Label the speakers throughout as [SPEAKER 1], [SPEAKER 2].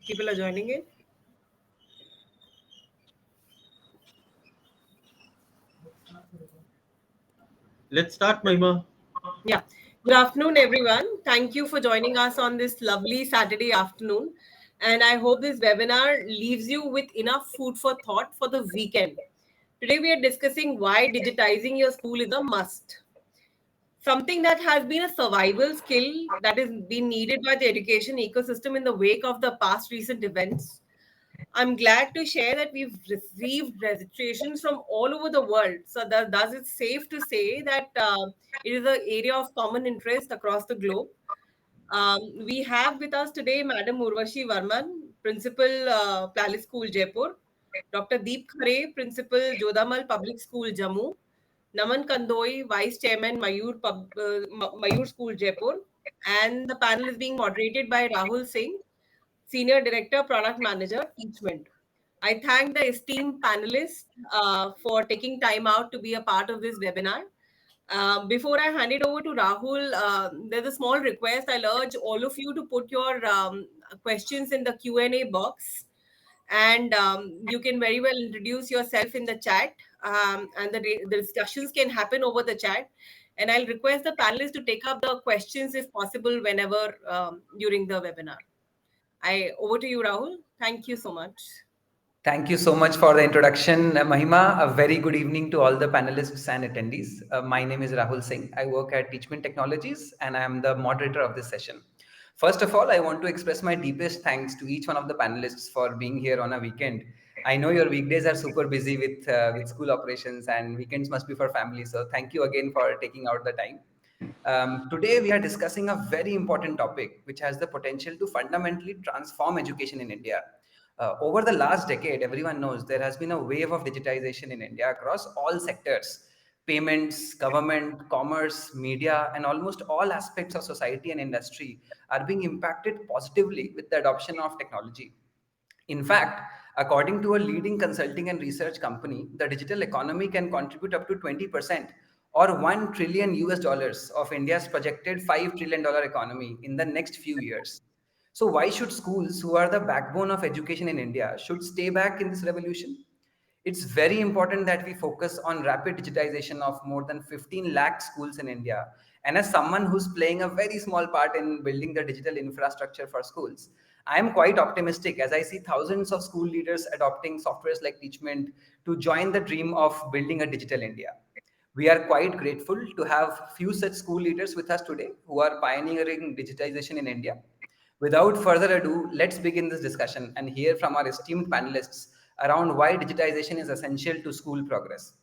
[SPEAKER 1] People are joining in.
[SPEAKER 2] Let's start, Mahima.
[SPEAKER 1] Yeah. Good afternoon, everyone. Thank you for joining us on this lovely Saturday afternoon. And I hope this webinar leaves you with enough food for thought for the weekend. Today, we are discussing why digitizing your school is a must. Something that has been a survival skill that is been needed by the education ecosystem in the wake of the past recent events. I'm glad to share that we've received registrations from all over the world. So, thus it's safe to say that it is an area of common interest across the globe. We have with us today Madam Urvashi Warman, Principal, Palace School, Jaipur, Dr. Deep Khare, Principal, Jodhamal Public School, Jammu, Naman Kandoi, Vice Chairman, Mayoor School, Jaipur, and the panel is being moderated by Rahul Singh, Senior Director, Product Manager, Teachmint. I thank the esteemed panelists for taking time out to be a part of this webinar. Before I hand it over to Rahul, there's a small request. I'll urge all of you to put your questions in the Q&A box, and you can very well introduce yourself in the chat, and the discussions can happen over the chat. And I'll request the panelists to take up the questions if possible whenever during the webinar. Over to you, Rahul. Thank you so much.
[SPEAKER 3] Thank you so much for the introduction, Mahima. A very good evening to all the panelists and attendees. My name is Rahul Singh. I work at Teachmint Technologies and I am the moderator of this session. First of all, I want to express my deepest thanks to each one of the panelists for being here on a weekend. I know your weekdays are super busy with school operations and weekends must be for family. So thank you again for taking out the time. Today, we are discussing a very important topic which has the potential to fundamentally transform education in India. Over the last decade, everyone knows there has been a wave of digitization in India across all sectors: payments, government, commerce, media, and almost all aspects of society and industry are being impacted positively with the adoption of technology. In fact, according to a leading consulting and research company, the digital economy can contribute up to 20% or 1 trillion US dollars of India's projected $5 trillion economy in the next few years. So why should schools, who are the backbone of education in India, should stay back in this revolution? It's very important that we focus on rapid digitization of more than 15 lakh schools in India. And as someone who's playing a very small part in building the digital infrastructure for schools, I am quite optimistic as I see thousands of school leaders adopting softwares like Teachmint to join the dream of building a digital India. We are quite grateful to have few such school leaders with us today who are pioneering digitization in India. Without further ado, let's begin this discussion and hear from our esteemed panelists around why digitization is essential to school progress.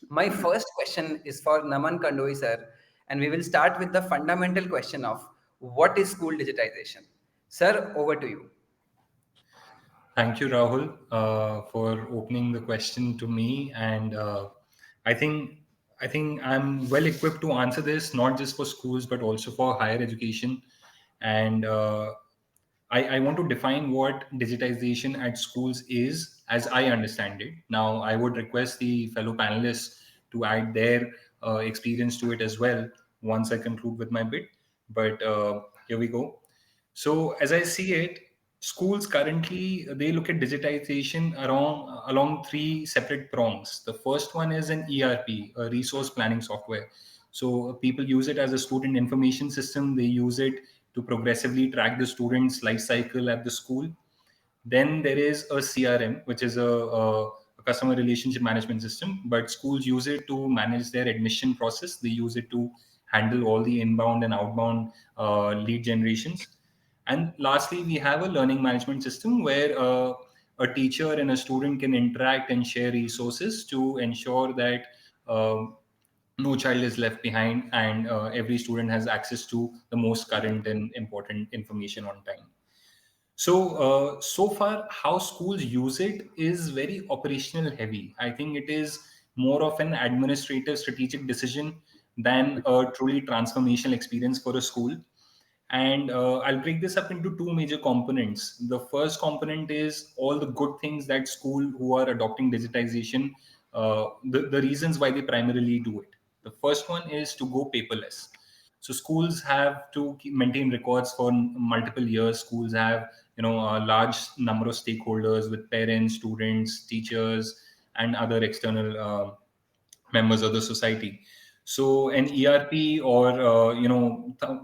[SPEAKER 3] My first question is for Naman Kandoi sir, and we will start with the fundamental question of what is school digitization? Sir, over to you.
[SPEAKER 4] Thank you, Rahul, for opening the question to me. And I think I'm well equipped to answer this, not just for schools but also for higher education. And I want to define what digitization at schools is, as I understand it. Now, I would request the fellow panelists to add their experience to it as well once I conclude with my bit. But here we go. So, as I see it, schools currently they look at digitization along three separate prongs. The first one is an ERP, a resource planning software. So people use it as a student information system. They use it to progressively track the student's life cycle at the school. Then there is a CRM, which is a customer relationship management system, but schools use it to manage their admission process. They use it to handle all the inbound and outbound lead generations. And lastly, we have a learning management system where a teacher and a student can interact and share resources to ensure that no child is left behind and every student has access to the most current and important information on time. So far, how schools use it is very operational heavy. I think it is more of an administrative strategic decision than a truly transformational experience for a school. And I'll break this up into two major components. The first component is all the good things that school who are adopting digitization, the reasons why they primarily do it. The first one is to go paperless. So schools have to maintain records for multiple years. Schools have a large number of stakeholders with parents, students, teachers, and other external members of the society. So an ERP, or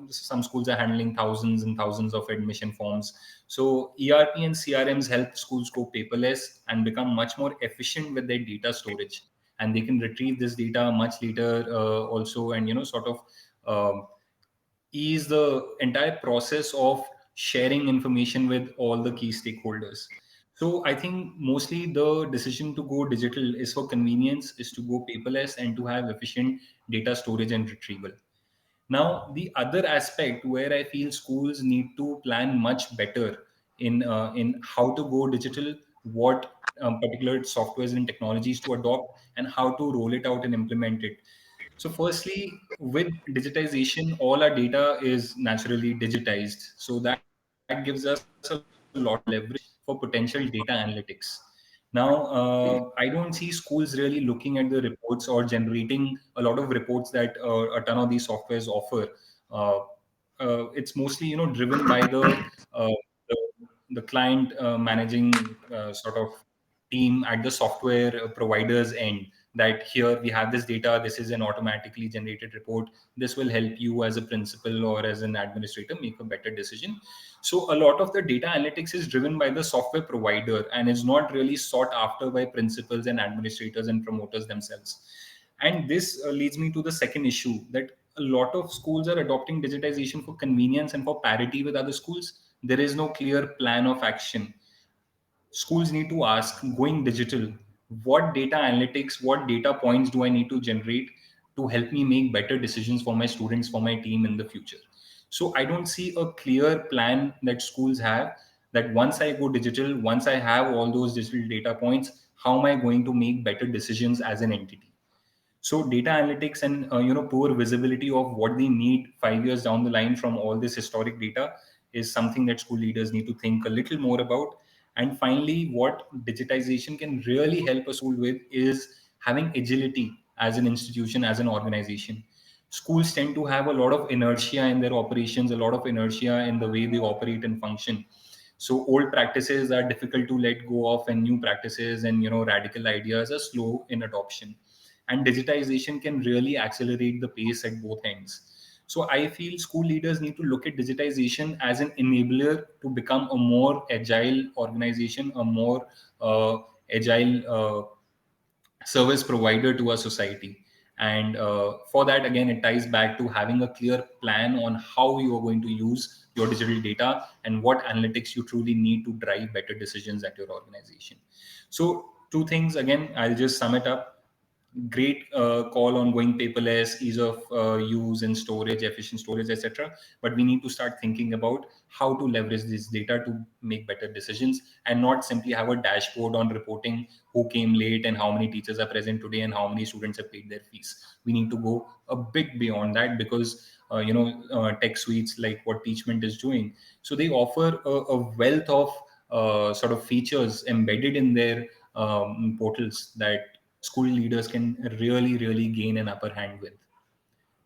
[SPEAKER 4] some schools are handling thousands and thousands of admission forms. So ERP and CRMs help schools go paperless and become much more efficient with their data storage, and they can retrieve this data much later, also, and sort of um ease the entire process of sharing information with all the key stakeholders. So I think mostly the decision to go digital is for convenience, is to go paperless, and to have efficient data storage and retrieval. Now, the other aspect where I feel schools need to plan much better in how to go digital, what particular softwares and technologies to adopt, and how to roll it out and implement it. So, firstly, with digitization, all our data is naturally digitized. So that gives us a lot of leverage for potential data analytics. Now, I don't see schools really looking at the reports or generating a lot of reports that a ton of these softwares offer. Uh, it's mostly, driven by uh, the, the client managing sort of team at the software providers end. That here we have this data. This is an automatically generated report. This will help you as a principal or as an administrator make a better decision. So a lot of the data analytics is driven by the software provider and is not really sought after by principals and administrators and promoters themselves. And this leads me to the second issue, that a lot of schools are adopting digitization for convenience and for parity with other schools. There is no clear plan of action. Schools need to ask, going digital, what data analytics, what data points do I need to generate to help me make better decisions for my students, for my team in the future? So I don't see a clear plan that schools have, that once I go digital, once I have all those digital data points, how am I going to make better decisions as an entity? So data analytics and poor visibility of what they need 5 years down the line from all this historic data is something that school leaders need to think a little more about. And finally, what digitization can really help a school with is having agility as an institution, as an organization. Schools tend to have a lot of inertia in their operations, a lot of inertia in the way they operate and function. So old practices are difficult to let go of, and new practices and radical ideas are slow in adoption. And digitization can really accelerate the pace at both ends. So I feel school leaders need to look at digitization as an enabler to become a more agile organization, a more agile service provider to our society. And for that, again, it ties back to having a clear plan on how you are going to use your digital data and what analytics you truly need to drive better decisions at your organization. So two things, again, I'll just sum it up. Great call on going paperless, ease of use and storage, efficient storage, etc. But we need to start thinking about how to leverage this data to make better decisions, and not simply have a dashboard on reporting who came late and how many teachers are present today and how many students have paid their fees. We need to go a bit beyond that, because tech suites like what Teachmint is doing, so they offer a wealth of sort of features embedded in their portals that school leaders can really, really gain an upper hand with.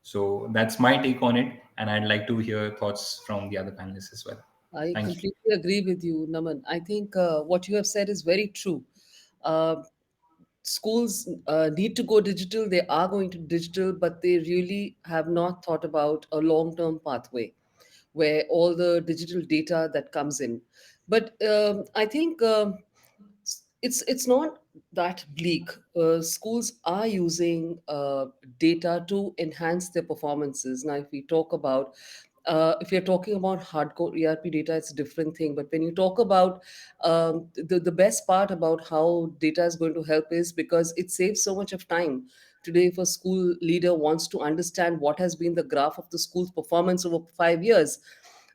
[SPEAKER 4] So that's my take on it, and I'd like to hear thoughts from the other panelists as well.
[SPEAKER 5] I
[SPEAKER 4] Thank you.
[SPEAKER 5] completely agree with you, Naman. I think what you have said is very true. Uh, Schools need to go digital. They are going to digital, but they really have not thought about a long term pathway where all the digital data that comes in. But I think it's not that bleak. Schools are using data to enhance their performances. Now, if we talk about if you're talking about hardcore ERP data, it's a different thing. But when you talk about the best part about how data is going to help is because it saves so much of time. Today, if a school leader wants to understand what has been the graph of the school's performance over 5 years,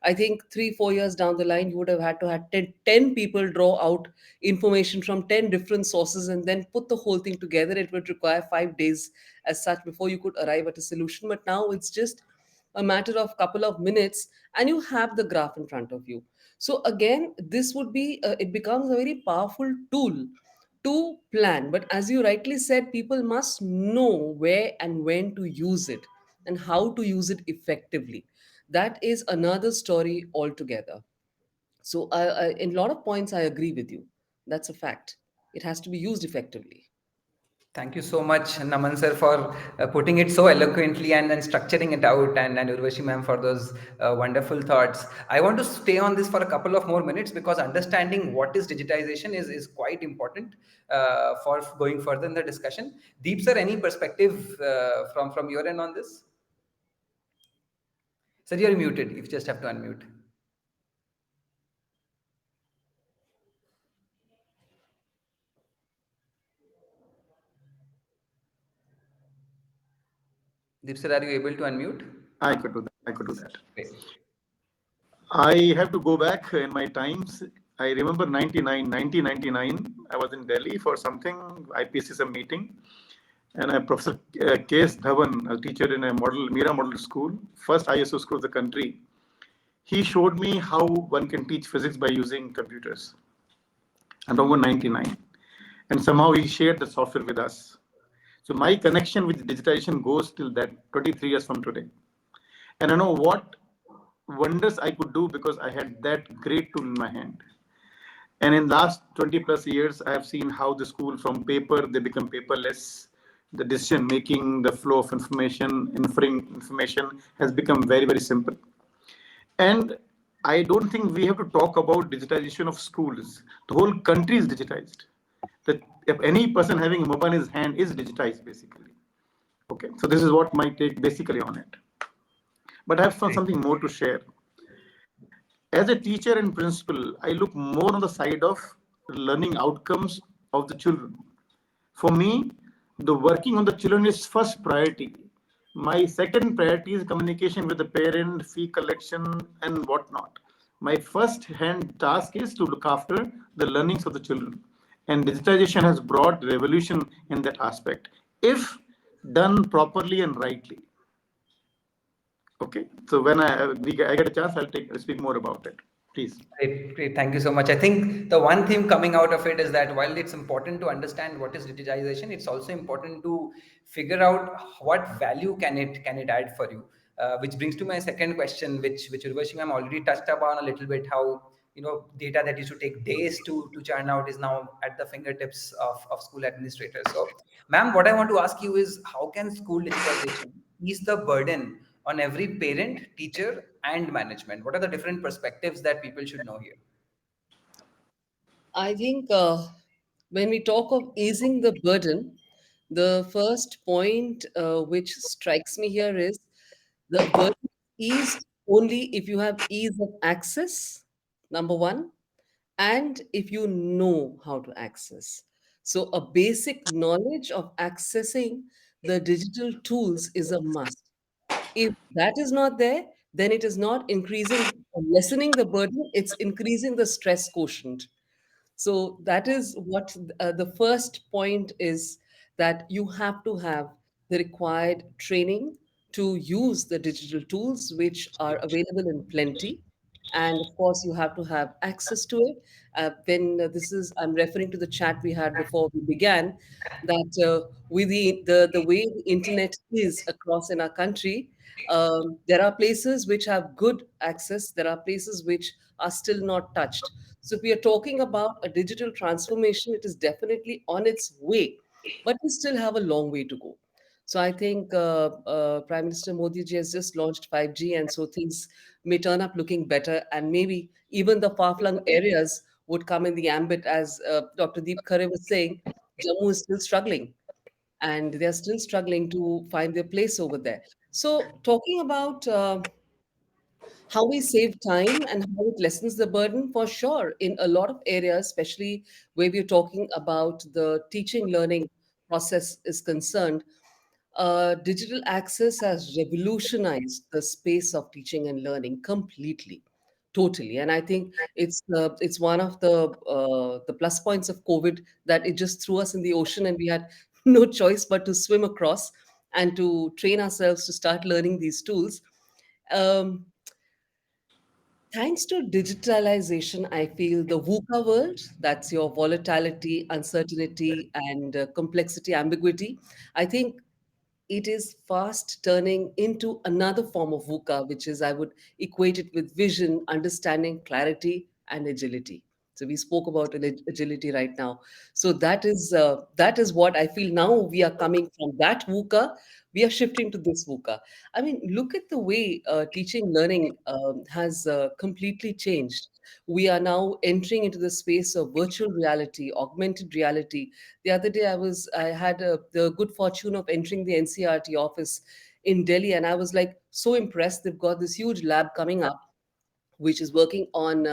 [SPEAKER 5] I think 3 4 years down the line, you would have had to have ten people draw out information from 10 different sources and then put the whole thing together. It would require 5 days as such before you could arrive at a solution. But now it's just a matter of couple of minutes and you have the graph in front of you. So again, this would be it becomes a very powerful tool to plan. But as you rightly said, people must know where and when to use it and how to use it effectively. That is another story altogether. So, in a lot of points, I agree with you. That's a fact. It has to be used effectively.
[SPEAKER 3] Thank you so much, Naman sir, for putting it so eloquently and structuring it out, and Urvashi ma'am for those wonderful thoughts. I want to stay on this for a couple of more minutes because understanding what is digitization is quite important for going further in the discussion. Deep sir, any perspective from your end on this? Sir, you're muted. You just have to unmute. Deep sir, are you able to unmute?
[SPEAKER 6] I could do that. I could do that.
[SPEAKER 3] Okay.
[SPEAKER 6] I have to go back in my times. I remember 1999. I was in Delhi for something, IPSC meeting. And Professor K.S. Dhawan, a teacher in a Mira Model School, first ISO school of the country, he showed me how one can teach physics by using computers. I'm talking about 99. And somehow he shared the software with us. So my connection with digitization goes till that 23 years from today. And I know what wonders I could do because I had that great tool in my hand. And in last 20 plus years, I have seen how the school from paper, they become paperless. The decision making, the flow of information, inferring information has become very, very simple. And I don't think we have to talk about digitization of schools. The whole country is digitized. That if any person having a mobile in his hand is digitized, basically. Okay, so this is what my take basically on it. But I have something more to share. As a teacher and principal, I look more on the side of learning outcomes of the children. For me, the working on the children is first priority. My second priority is communication with the parent, fee collection, and whatnot. My first hand task is to look after the learnings of the children. And digitization has brought revolution in that aspect, if done properly and rightly. Okay, so when I get a chance, I'll speak more about it. Please.
[SPEAKER 3] Great, great. Thank you so much. I think the one theme coming out of it is that while it's important to understand what is digitization, it's also important to figure out what value can it add for you. Which brings to my second question, which Urvashi ma'am already touched upon a little bit, how data that used to take days to churn out is now at the fingertips of school administrators. So, ma'am, what I want to ask you is how can school digitization ease the burden on every parent, teacher, and management? What are the different perspectives that people should know here?
[SPEAKER 5] I think when we talk of easing the burden, the first point which strikes me here is the burden is eased only if you have ease of access, number one, and if you know how to access. So, a basic knowledge of accessing the digital tools is a must. If that is not there, then it is not increasing, lessening the burden, it's increasing the stress quotient. So that is what the first point is, that you have to have the required training to use the digital tools which are available in plenty. And of course, you have to have access to it. When this is, I'm referring to the chat we had before we began, that with the way the internet is across in our country, there are places which have good access, there are places which are still not touched. So, if we are talking about a digital transformation, it is definitely on its way, but we still have a long way to go. So, I think Prime Minister Modi ji has just launched 5G, and so things may turn up looking better, and maybe even the far flung areas would come in the ambit, as Dr. Deep Khare was saying. Jammu is still struggling, and they're still struggling to find their place over there. So, talking about how we save time and how it lessens the burden, for sure, in a lot of areas, especially where we're talking about the teaching learning process is concerned. Digital access has revolutionized the space of teaching and learning completely, totally. And I think it's one of the plus points of COVID, that it just threw us in the ocean and we had no choice but to swim across and to train ourselves to start learning these tools. um, Thanks to digitalization, I feel the VUCA world, that's your volatility, uncertainty, and complexity, ambiguity, I think it is fast turning into another form of VUCA, which is, I would equate it with vision, understanding, clarity, and agility. So we spoke about agility right now. So that is what I feel. Now we are coming from that VUCA, we are shifting to this VUCA. I mean, look at the way teaching learning has completely changed. We are now entering into the space of virtual reality, augmented reality. The other day, I had the good fortune of entering the NCRT office in Delhi, and I was like so impressed. They've got this huge lab coming up which is working on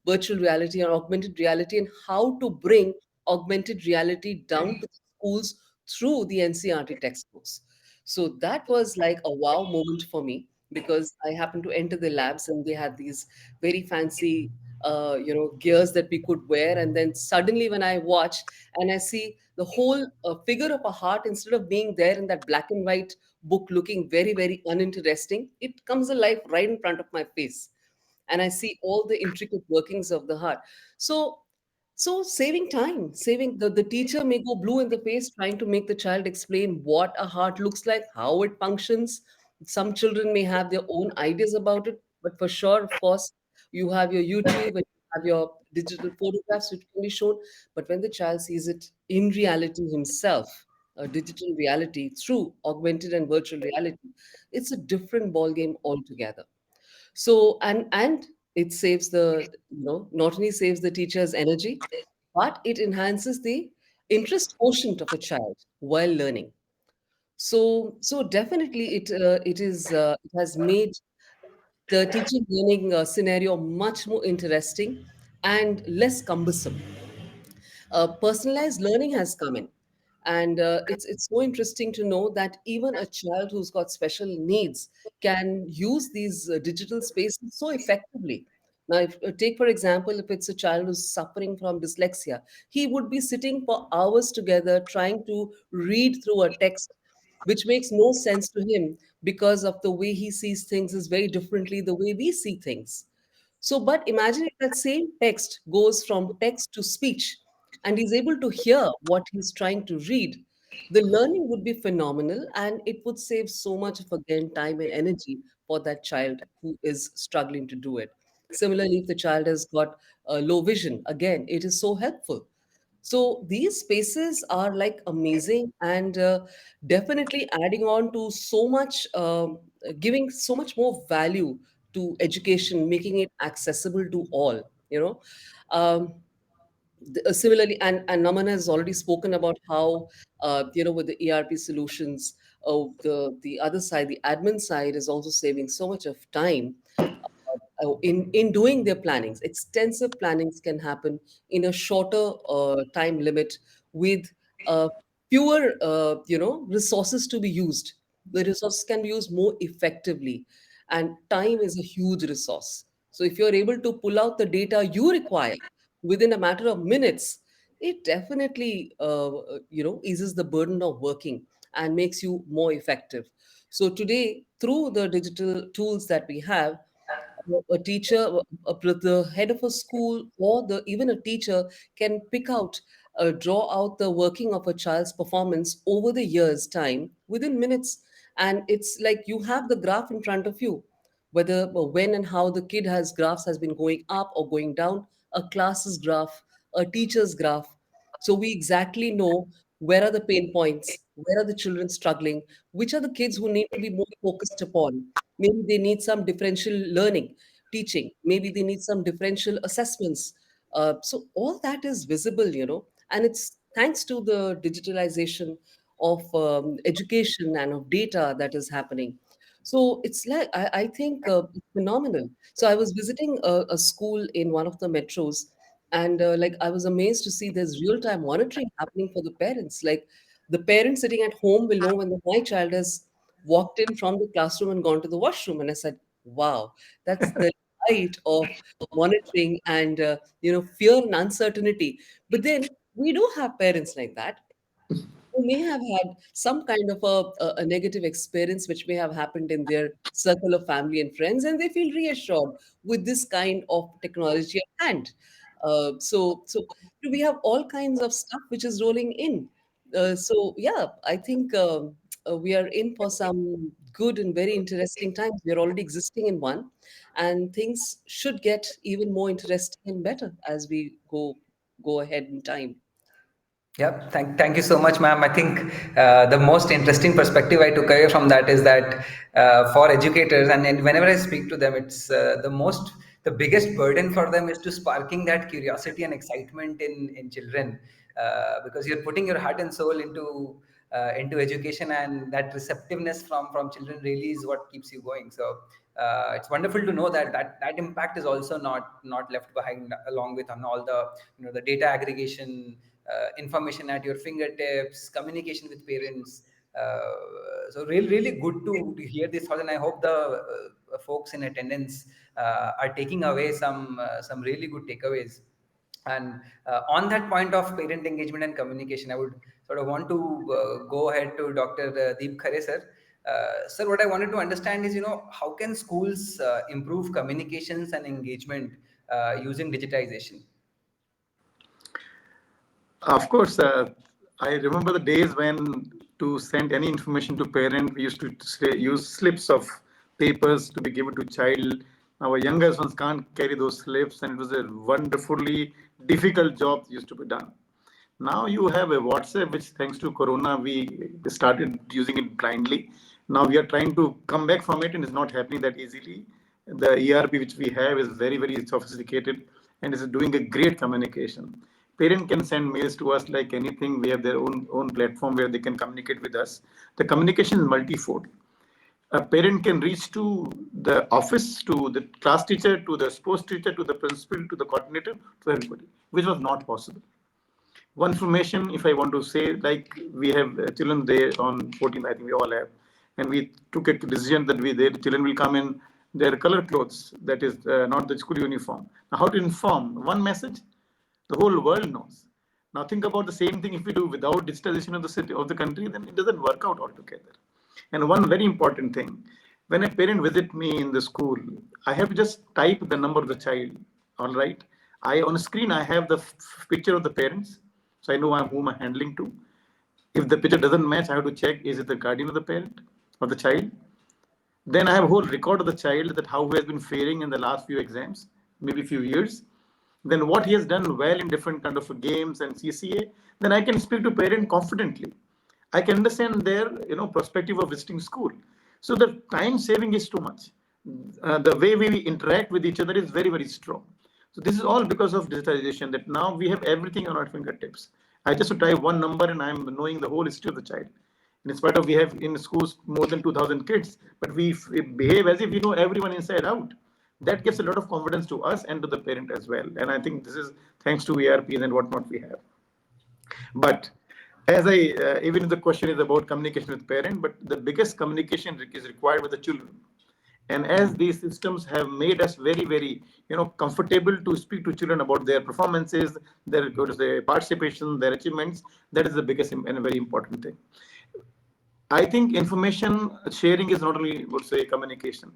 [SPEAKER 5] virtual reality and augmented reality, and how to bring augmented reality down to the schools through the NCRT textbooks. So that was like a wow moment for me, because I happened to enter the labs and they had these very fancy gears that we could wear, and then suddenly when I watch and I see the whole figure of a heart, instead of being there in that black and white book looking very very uninteresting, it comes alive right in front of my face, and I see all the intricate workings of the heart. So, so saving time, saving the teacher may go blue in the face trying to make the child explain what a heart looks like, how it functions. Some children may have their own ideas about it, but for sure, of course, you have your YouTube and you have your digital photographs which can be shown. But when the child sees it in reality himself, a digital reality through augmented and virtual reality, it's a different ballgame altogether. So and it saves the, not only saves the teacher's energy, but it enhances the interest quotient of a child while learning. So definitely it has made the teaching learning scenario much more interesting and less cumbersome. Personalized learning has come in, and it's so interesting to know that even a child who's got special needs can use these digital spaces so effectively. Now, take for example, if it's a child who's suffering from dyslexia, he would be sitting for hours together trying to read through a text which makes no sense to him, because of the way he sees things is very differently the way we see things. So, but imagine if that same text goes from text to speech and he's able to hear what he's trying to read. The learning would be phenomenal, and it would save so much of, again, time and energy for that child who is struggling to do it. Similarly, if the child has got low vision, again, it is so helpful. So these spaces are like amazing, and definitely adding on to so much, giving so much more value to education, making it accessible to all. Um, Similarly, and Naman has already spoken about how with the ERP solutions, the other side, the admin side, is also saving so much of time in doing their plannings. Extensive plannings can happen in a shorter time limit, with fewer resources to be used. The resources can be used more effectively, and time is a huge resource. So if you're able to pull out the data you require within a matter of minutes, it definitely eases the burden of working and makes you more effective. So today, through the digital tools that we have, a teacher, the head of a school, or the even a teacher can pick out, draw out the working of a child's performance over the years' time within minutes, and it's like you have the graph in front of you, whether when and how the kid has been going up or going down, a class's graph, a teacher's graph. So we exactly know where are the pain points, where are the children struggling, which are the kids who need to be more focused upon. Maybe they need some differential learning, teaching. Maybe they need some differential assessments. So all that is visible, and it's thanks to the digitalization of education and of data that is happening. So it's like I think it's phenomenal. So I was visiting a school in one of the metros, and like I was amazed to see there's real time monitoring happening for the parents. Like the parent sitting at home will know when my child has walked in from the classroom and gone to the washroom. And I said, wow, that's the light of monitoring and, fear and uncertainty. But then we do have parents like that who may have had some kind of a negative experience which may have happened in their circle of family and friends, and they feel reassured with this kind of technology at hand. So we have all kinds of stuff which is rolling in. So yeah, I think we are in for some good and very interesting times. We are already existing in one, and things should get even more interesting and better as we go ahead in time.
[SPEAKER 3] Yep. Thank you so much, ma'am. I think the most interesting perspective I took away from that is that for educators, and whenever I speak to them, it's the biggest burden for them is to sparking that curiosity and excitement in children, because you're putting your heart and soul into education, and that receptiveness from children really is what keeps you going. So it's wonderful to know that impact is also not left behind, along with on all the the data aggregation, information at your fingertips, communication with parents. So really good to hear this thought, and I hope the folks in attendance are taking away some really good takeaways. And on that point of parent engagement and communication, I would sort of want to go ahead to Dr. Deep Khare, sir. Sir, what I wanted to understand is, how can schools improve communications and engagement using digitization?
[SPEAKER 6] Of course, I remember the days when to send any information to parent, we used to use slips of papers to be given to child. Our youngest ones can't carry those slips, and it was a wonderfully difficult job used to be done. Now you have a WhatsApp, which thanks to Corona, we started using it blindly. Now we are trying to come back from it, and it's not happening that easily. The ERP which we have is very, very sophisticated and is doing a great communication. Parent can send mails to us like anything. We have their own platform where they can communicate with us. The communication is multifold. A parent can reach to the office, to the class teacher, to the sports teacher, to the principal, to the coordinator, to everybody, which was not possible. One information, if I want to say, like we have children there on 14th, I think we all have, and we took a decision that the children will come in their color clothes, that is not the school uniform. Now, how to inform? One message, the whole world knows. Now, think about the same thing if we do without digitalization of the city of the country, then it doesn't work out altogether. And one very important thing, when a parent visit me in the school, I have to just type the number of the child. All right. I on screen I have the picture of the parents, so I know whom I'm handling to. If the picture doesn't match, I have to check is it the guardian of the parent or the child. Then I have a whole record of the child that how he has been faring in the last few exams, maybe few years. Then what he has done well in different kind of games and CCA. Then I can speak to parent confidently. I can understand their perspective of visiting school. So the time saving is too much. The way we interact with each other is very, very strong. So this is all because of digitalization, that now we have everything on our fingertips. I just type one number and I'm knowing the whole history of the child. In spite of we have in schools more than 2,000 kids, but we behave as if we know everyone inside out. That gives a lot of confidence to us and to the parent as well. And I think this is thanks to ERPs and whatnot we have. But as even if the question is about communication with parent, but the biggest communication is required with the children. And as these systems have made us very, very, comfortable to speak to children about their performances, their participation, their achievements, that is the biggest and very important thing. I think information sharing is not only, would say, communication.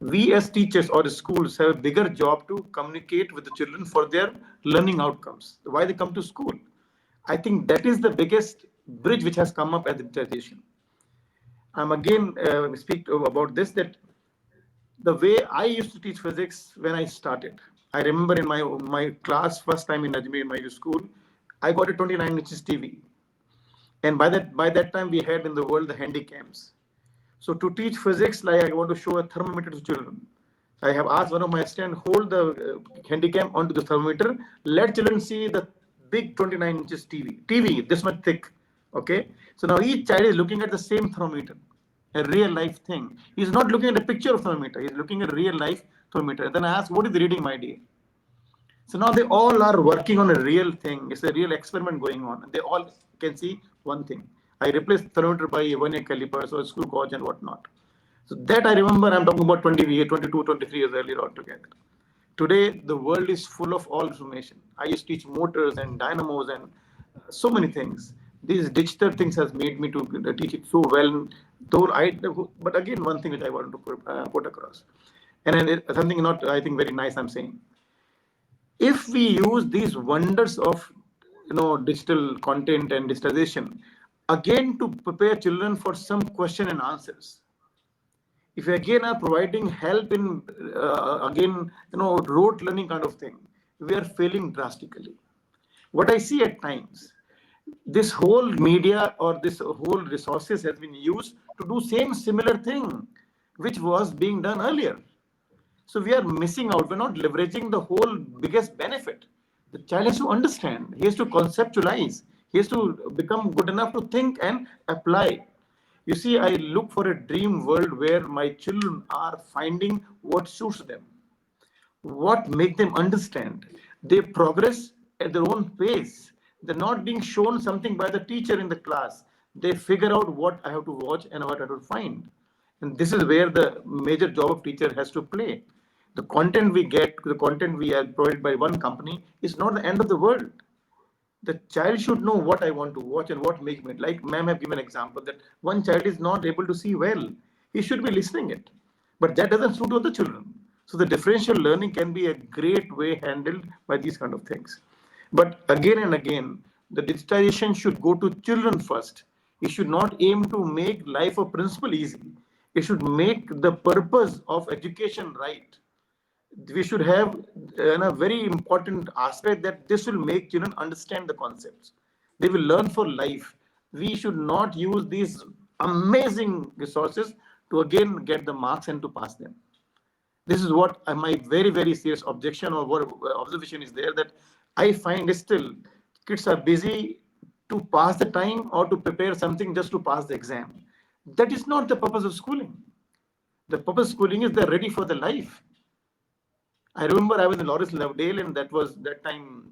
[SPEAKER 6] We as teachers or schools have a bigger job to communicate with the children for their learning outcomes, why they come to school. I think that is the biggest bridge which has come up as digitization. I'm again speak about this, that the way I used to teach physics when I started, I remember in my class first time in Ajmer in my school, I got a 29 inches TV, and by that time we had in the world the handycams. So to teach physics, like I want to show a thermometer to children. I have asked one of my students hold the handycam onto the thermometer, let children see the big 29 inches TV, this much thick. Okay, so now each child is looking at the same thermometer, a real life thing. He's not looking at a picture of thermometer, he's looking at a real life thermometer. And then I ask, what is the reading, my dear? So now they all are working on a real thing. It's a real experiment going on. They all can see one thing. I replaced thermometer by vernier calipers or screw gauge and whatnot. So that I remember, I'm talking about 20 years, 22, 23 years earlier altogether. Today, the world is full of all information. I used to teach motors and dynamos and so many things. These digital things has made me to teach it so well. But again, one thing which I wanted to put across, and something not I think very nice. I'm saying, if we use these wonders of digital content and digitization, again to prepare children for some question and answers. If you again are providing help in again rote learning kind of thing, we are failing drastically. What I see at times, this whole media or this whole resources has been used to do same similar thing which was being done earlier. So we are missing out. We're not leveraging the whole biggest benefit. The child has to understand. He has to conceptualize. He has to become good enough to think and apply. You see, I look for a dream world where my children are finding what suits them, what make them understand. They progress at their own pace. They're not being shown something by the teacher in the class. They figure out what I have to watch and what I have to find. And this is where the major job of teacher has to play. The content we get, the content we are provided by one company is not the end of the world. The child should know what I want to watch and what makes me. Like ma'am have given an example that one child is not able to see well. He should be listening it. But that doesn't suit other children. So the differential learning can be a great way handled by these kind of things. But again and again, the digitization should go to children first. It should not aim to make life of principal easy. It should make the purpose of education right. We should have a very important aspect that this will make children understand the concepts. They will learn for life. We should not use these amazing resources to again get the marks and to pass them. This is what my very, very serious objection or what observation is there, that I find still kids are busy to pass the time or to prepare something just to pass the exam. That is not the purpose of schooling. The purpose of schooling is they're ready for the life. I remember I was in Lawrence Lovedale, and that was that time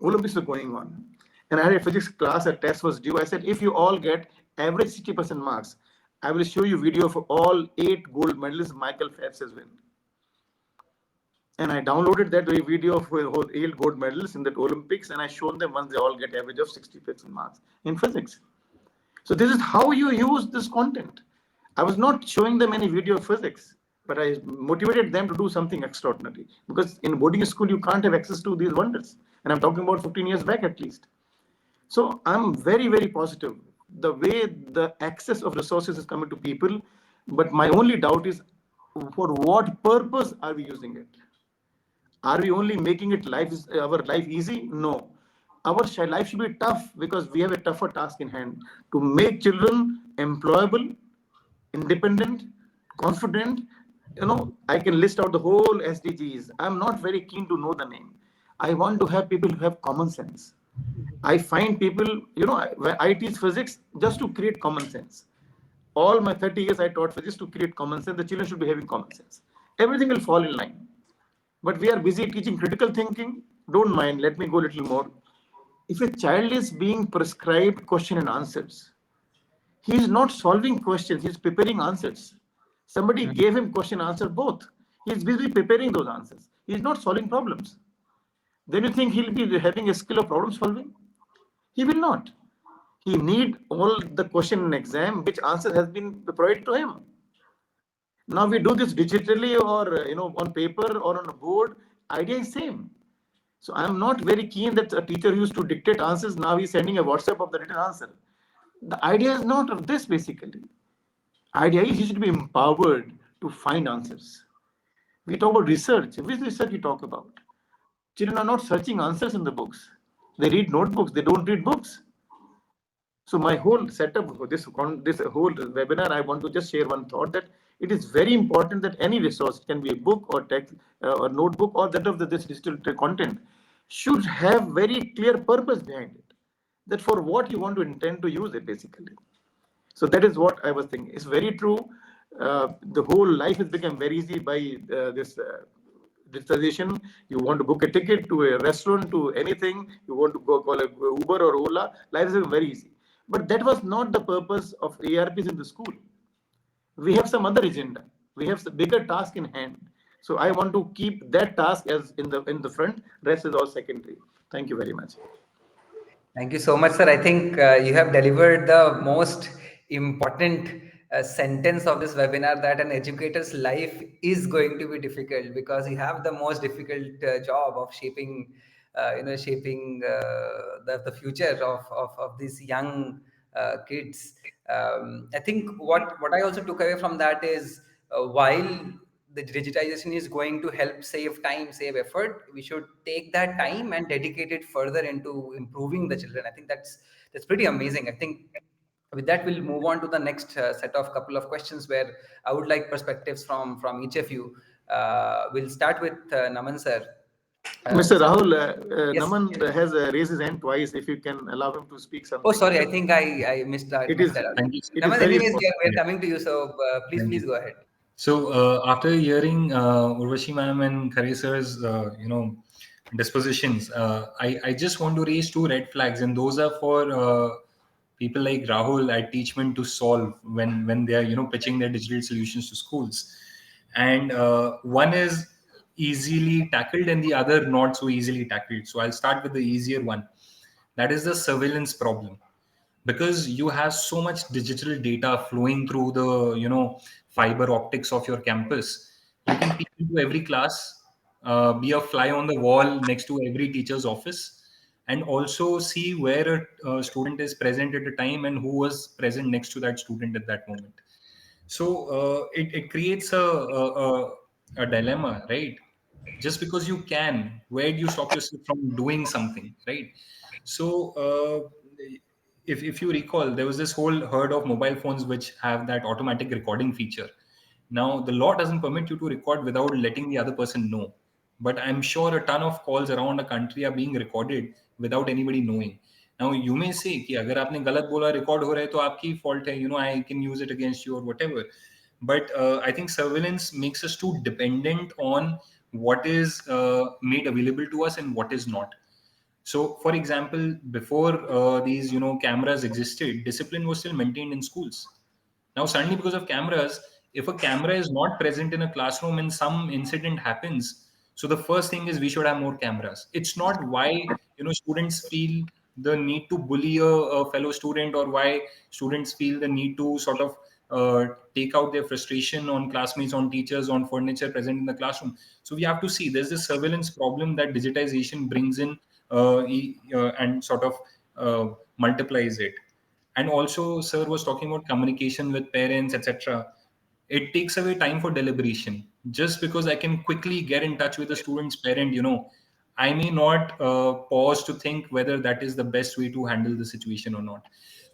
[SPEAKER 6] Olympics were going on. And I had a physics class, a test was due. I said, if you all get average 60% marks, I will show you video of all 8 gold medalists Michael Phelps has won. And I downloaded that video of 8 gold medalists in the Olympics, and I showed them once they all get average of 60% marks in physics. So this is how you use this content. I was not showing them any video of physics, but I motivated them to do something extraordinary. Because in boarding school, you can't have access to these wonders. And I'm talking about 15 years back at least. So I'm very, very positive the way the access of resources is coming to people. But my only doubt is, for what purpose are we using it? Are we only making it our life easy? No. Our life should be tough because we have a tougher task in hand to make children employable, independent, confident. I can list out the whole SDGs. I'm not very keen to know the name. I want to have people who have common sense. I find people, I teach physics just to create common sense. All my 30 years I taught physics to create common sense. The children should be having common sense. Everything will fall in line. But we are busy teaching critical thinking. Don't mind, let me go a little more. If a child is being prescribed question and answers, he is not solving questions, he is preparing answers. Somebody gave him question answer both. He is busy preparing those answers. He is not solving problems. Then you think he'll be having a skill of problem solving? He will not. He need all the question in exam which answer has been provided to him. Now we do this digitally or on paper or on a board. Idea is same. So I'm not very keen that a teacher used to dictate answers. Now he's sending a WhatsApp of the written answer. The idea is not of this basically. Idea is he should be empowered to find answers. We talk about research. Which research we talk about? Children are not searching answers in the books. They read notebooks. They don't read books. So my whole setup for this whole webinar, I want to just share one thought that it is very important that any resource, can be a book or text or notebook or that of this digital content, should have very clear purpose behind it. That for what you want to intend to use it basically. So that is what I was thinking. It's very true. The whole life has become very easy by this digitization. You want to book a ticket to a restaurant, to anything. You want to go call a Uber or Ola. Life is very easy. But that was not the purpose of ARPs in the school. We have some other agenda. We have some bigger task in hand. So I want to keep that task as in the front. Rest is all secondary. Thank you very much.
[SPEAKER 3] Thank you so much, sir. I think you have delivered the most important sentence of this webinar, that an educator's life is going to be difficult because you have the most difficult job of shaping, shaping the future of these young kids. I think what I also took away from that is, while the digitization is going to help save time, save effort, we should take that time and dedicate it further into improving the children. I think that's pretty amazing. I think with that, we'll move on to the next set of couple of questions where I would like perspectives from each of you. We'll start with Naman sir.
[SPEAKER 6] Mr.
[SPEAKER 3] So,
[SPEAKER 6] Rahul,
[SPEAKER 3] yes.
[SPEAKER 6] Naman has raised his hand twice. If you can allow him to speak
[SPEAKER 3] Oh,
[SPEAKER 6] something.
[SPEAKER 3] sorry. I think I missed that.
[SPEAKER 6] It
[SPEAKER 3] Missed
[SPEAKER 6] is
[SPEAKER 3] that out.
[SPEAKER 4] Thank you.
[SPEAKER 6] it is
[SPEAKER 3] Naman,
[SPEAKER 6] very
[SPEAKER 3] anyways,
[SPEAKER 6] important.
[SPEAKER 3] we are coming to you. So
[SPEAKER 4] Thank
[SPEAKER 3] please
[SPEAKER 4] you.
[SPEAKER 3] go ahead.
[SPEAKER 4] So after hearing Urvashi ma'am and Khare sir's dispositions, I just want to raise two red flags, and those are for people like Rahul at Teachmint to solve when they are pitching their digital solutions to schools. And one is easily tackled, and the other not so easily tackled. So I'll start with the easier one. That is the surveillance problem, because you have so much digital data flowing through the fiber optics of your campus. You can peek into every class, be a fly on the wall next to every teacher's office, and also see where a student is present at a time and who was present next to that student at that moment. So it creates a dilemma, right? Just because you can, where do you stop yourself from doing something, right? So if you recall, there was this whole herd of mobile phones which have that automatic recording feature. Now the law doesn't permit you to record without letting the other person know, but I'm sure a ton of calls around the country are being recorded without anybody knowing. Now you may say कि अगर आपने गलत बोला record हो रहा है तो आपकी fault है, I can use it against you or whatever. But I think surveillance makes us too dependent on what is made available to us and what is not. So, for example, before these cameras existed, discipline was still maintained in schools. Now, suddenly, because of cameras, if a camera is not present in a classroom and some incident happens, so the first thing is we should have more cameras. It's not why students feel the need to bully a fellow student, or why students feel the need to sort of take out their frustration on classmates, on teachers, on furniture present in the classroom. So we have to see there's this surveillance problem that digitization brings in, and sort of multiplies it. And also sir was talking about communication with parents, etc. It takes away time for deliberation. Just because I can quickly get in touch with a student's parent, I may not pause to think whether that is the best way to handle the situation or not.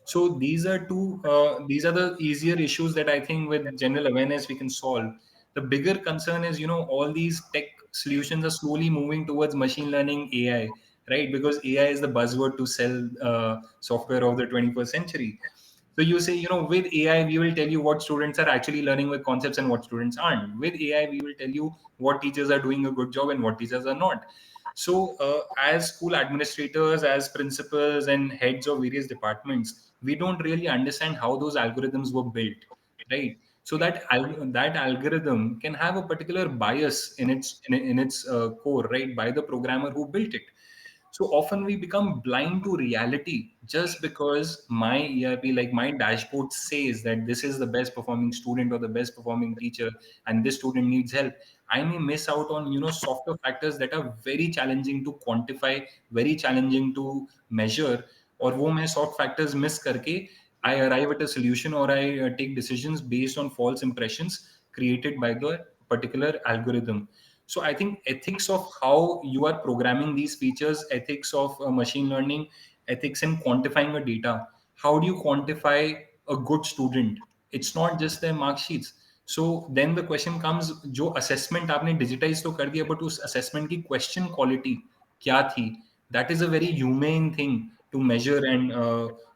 [SPEAKER 4] So these are the easier issues that I think with general awareness we can solve. The bigger concern is, all these tech solutions are slowly moving towards machine learning, AI, right? Because AI is the buzzword to sell software of the 21st century. So you say, with AI, we will tell you what students are actually learning with concepts and what students aren't. With AI, we will tell you what teachers are doing a good job and what teachers are not. So as school administrators, as principals and heads of various departments, we don't really understand how those algorithms were built, right? So that algorithm can have a particular bias in its core, right, by the programmer who built it. So often we become blind to reality just because my ERP, like my dashboard, says that this is the best performing student or the best performing teacher, and this student needs help. I may miss out on softer factors that are very challenging to quantify, very challenging to measure, और वो मैं soft factors miss करके I arrive at a solution, or I take decisions based on false impressions created by the particular algorithm. So I think ethics of how you are programming these features, ethics of machine learning, ethics in quantifying a data. How do you quantify a good student? It's not just their mark sheets. So then the question comes, जो assessment आपने digitize तो कर दिया, but उस assessment की question quality क्या थी? That is a very humane thing to measure and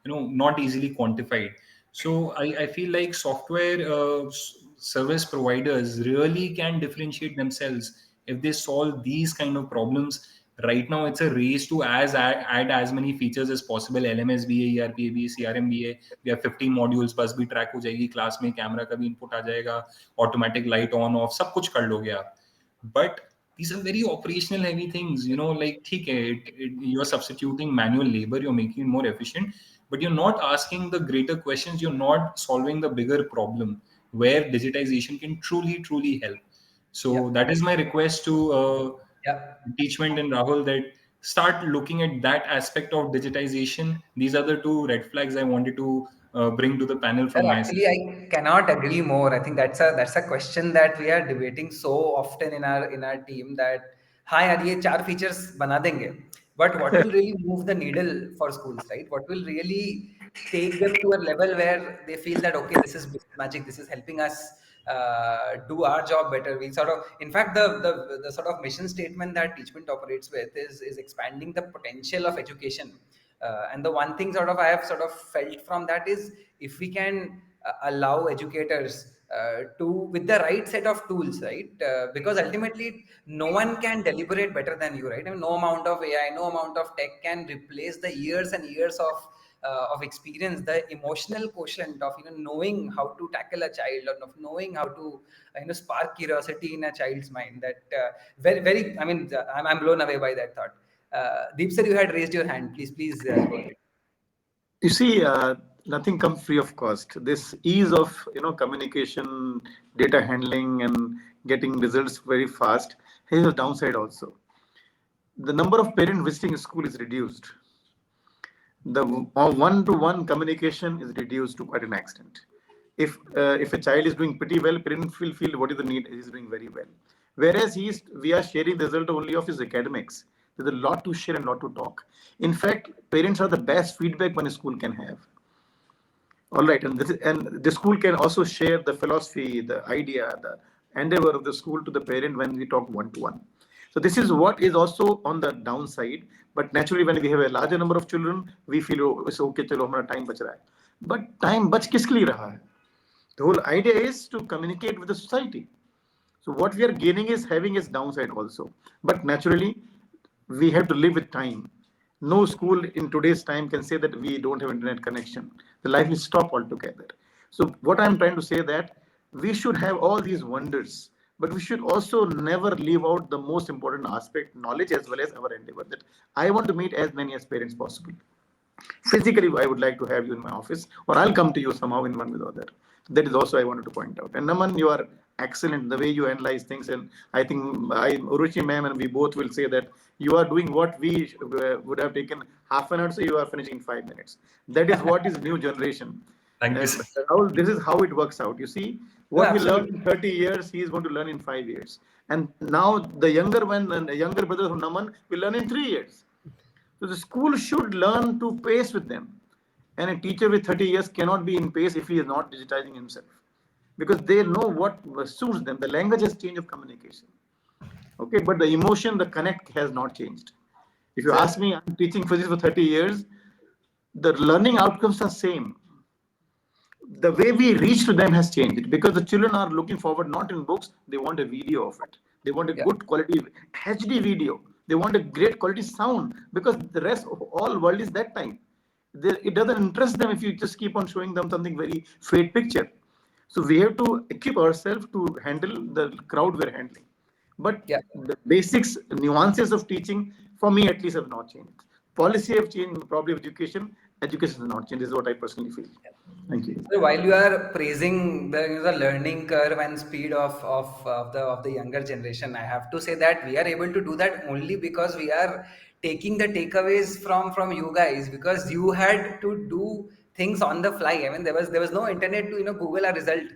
[SPEAKER 4] not easily quantified. So I feel like software service providers really can differentiate themselves if they solve these kind of problems. Right now, it's a race to add as many features as possible. LMS भी है, ERP भी है, CRM भी है. We have 15 modules, बस भी track हो जाएगी, class में camera का भी input आ जाएगा, automatic light on off, सब कुछ कर लोगे आप. But these are very operational heavy things, like ठीक है, you're substituting manual labor, you're making it more efficient, but you're not asking the greater questions, you're not solving the bigger problem where digitization can truly help. So
[SPEAKER 3] Yeah.
[SPEAKER 4] that is my request to
[SPEAKER 3] Yeah.
[SPEAKER 4] Teachmint and Rahul, that start looking at that aspect of digitization. These are the two red flags I wanted to bring to the panel
[SPEAKER 3] Sir,
[SPEAKER 4] from my
[SPEAKER 3] actually,
[SPEAKER 4] side.
[SPEAKER 3] I cannot agree more. I think that's a question that we are debating so often in our team that हाँ यार ये चार features बना देंगे, but what will really move the needle for schools, right? What will really take them to a level where they feel that okay, this is business magic, this is helping us do our job better. We sort of, in fact, the sort of mission statement that Teachment operates with is expanding the potential of education. And the one thing sort of I have sort of felt from that is if we can allow educators to with the right set of tools, right? Because ultimately no one can deliberate better than you, right? I mean, no amount of AI, no amount of tech can replace the years and years of experience, the emotional quotient of knowing how to tackle a child, or of knowing how to spark curiosity in a child's mind. That very very. I mean, I'm blown away by that thought. Deep sir, you had raised your hand. Please go ahead.
[SPEAKER 6] You see, nothing comes free of cost. This ease of communication, data handling, and getting results very fast has a downside also. The number of parents visiting school is reduced. The one-to-one communication is reduced to quite an extent. If a child is doing pretty well, parents will feel what is the need. He is doing very well. Whereas we are sharing the result only of his academics. There's a lot to share and lot to talk. In fact, parents are the best feedback one school can have. All right, and the school can also share the philosophy, the idea, the endeavor of the school to the parent when we talk one to one. So this is what is also on the downside. But naturally, when we have a larger number of children, we feel oh, it's okay, चलो हमारा time बच रहा है. But time बच किसके लिए रहा है? The whole idea is to communicate with the society. So what we are gaining is having its downside also. But naturally, we have to live with time. No school in today's time can say that we don't have internet connection. The life will stop altogether. So what I'm trying to say that we should have all these wonders, but we should also never leave out the most important aspect, knowledge as well as our endeavor. That I want to meet as many as parents possible. Physically, I would like to have you in my office, or I'll come to you somehow in one way or other. That is also I wanted to point out. And Naman, you are excellent the way you analyze things, and I think Uruchi ma'am and we both will say that you are doing what we would have taken half an hour, so you are finishing in 5 minutes. That is what is new generation.
[SPEAKER 4] Thank you,
[SPEAKER 6] And
[SPEAKER 4] sir.
[SPEAKER 6] Rahul, this is how it works out. You see,
[SPEAKER 3] No,
[SPEAKER 6] what we learned
[SPEAKER 3] absolutely.
[SPEAKER 6] in 30 years, he is going to learn in 5 years. And now the younger one and the younger brother of Naman will learn in 3 years. So the school should learn to pace with them. And a teacher with 30 years cannot be in pace if he is not digitizing himself. Because they know what suits them. The language has changed of communication. Okay, but the emotion, the connect has not changed. If you ask
[SPEAKER 3] Sir,
[SPEAKER 6] me, I'm teaching physics for 30 years, the learning outcomes are same. The way we reach to them has changed because the children are looking forward not in books, they want a video of it. They want a
[SPEAKER 3] yeah.
[SPEAKER 6] good quality HD video. They want a great quality sound because the rest of all world is that time. It doesn't interest them if you just keep on showing them something very fake picture. So we have to equip ourselves to handle the crowd we're handling. But
[SPEAKER 3] Yeah.
[SPEAKER 6] the basics, nuances of teaching, for me at least, have not changed. Policy have changed, probably education. Education has not changed. This is what I personally feel. Thank you.
[SPEAKER 3] So while you are praising the learning curve and speed of the younger generation, I have to say that we are able to do that only because we are taking the takeaways from you guys, because you had to do things on the fly. I mean, there was no internet to Google a result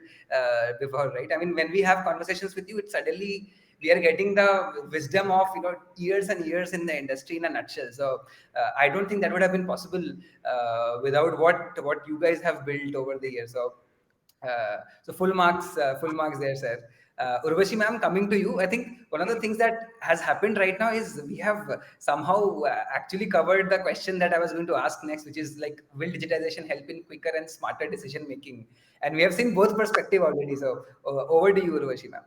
[SPEAKER 3] before, right? I mean, when we have conversations with you, it suddenly we are getting the wisdom of years and years in the industry in a nutshell. So I don't think that would have been possible without what you guys have built over the years. So full marks there, sir. Urvashi ma'am, coming to you, I think one of the things that has happened right now is we have somehow actually covered the question that I was going to ask next, which is like, will digitization help in quicker and smarter decision making? And we have seen both perspective already. So over to you, Urvashi ma'am.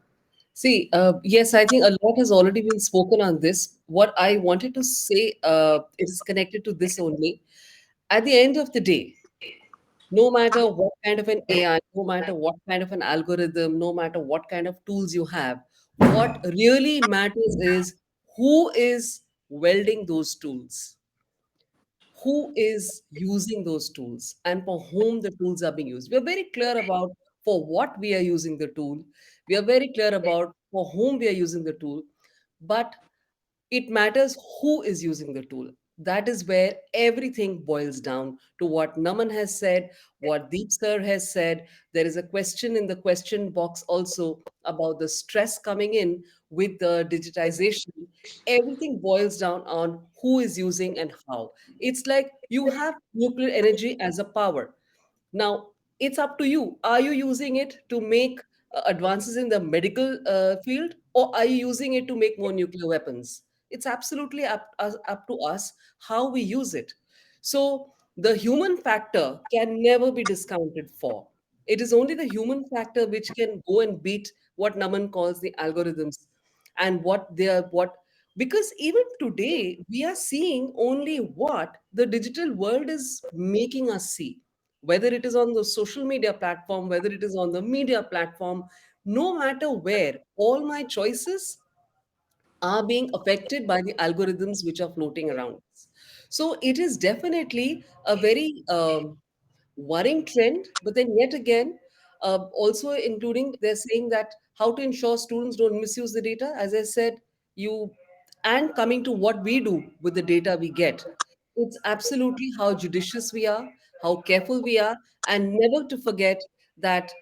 [SPEAKER 5] See, yes, I think a lot has already been spoken on this. What I wanted to say is connected to this only. At the end of the day, no matter what kind of an AI, no matter what kind of an algorithm, no matter what kind of tools you have, what really matters is who is welding those tools, who is using those tools, and for whom the tools are being used. We are very clear about for what we are using the tool. We are very clear about for whom we are using the tool. But It matters who is using the tool. That is where everything boils down to what Naman has said, what Deep Sir has said. There is a question in the question box also about the stress coming in with the digitization. Everything boils down on who is using and how. It's like you have nuclear energy as a power. Now, it's up to you. Are you using it to make advances in the medical field, or are you using it to make more nuclear weapons? It's absolutely up to us how we use it. So, the human factor can never be discounted for. It is only the human factor which can go and beat what Naman calls the algorithms, and what they are, what, because even today we are seeing only what the digital world is making us see, whether it is on the social media platform, whether it is on the media platform, no matter where, all my choices are being affected by the algorithms which are floating around us. So it is definitely a very worrying trend. But then, yet again, also including they're saying that how to ensure students don't misuse the data. As I said, you and coming to what we do with the data we get, it's absolutely how judicious we are, how careful we are, and never to forget that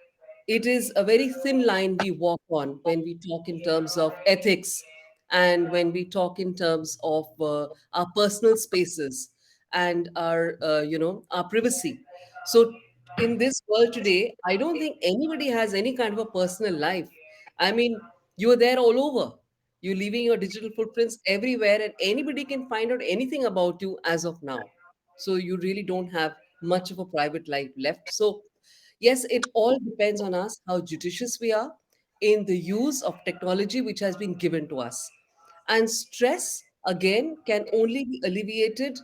[SPEAKER 5] it is a very thin line we walk on when we talk in terms of ethics and when we talk in terms of our personal spaces and our our privacy. So in this world today, I don't think anybody has any kind of a personal life. I mean, you are there all over, you're leaving your digital footprints everywhere, and anybody can find out anything about you as of now. So you really don't have much of a private life left. So yes, it all depends on us how judicious we are in the use of technology which has been given to us. And stress, again, can only be alleviated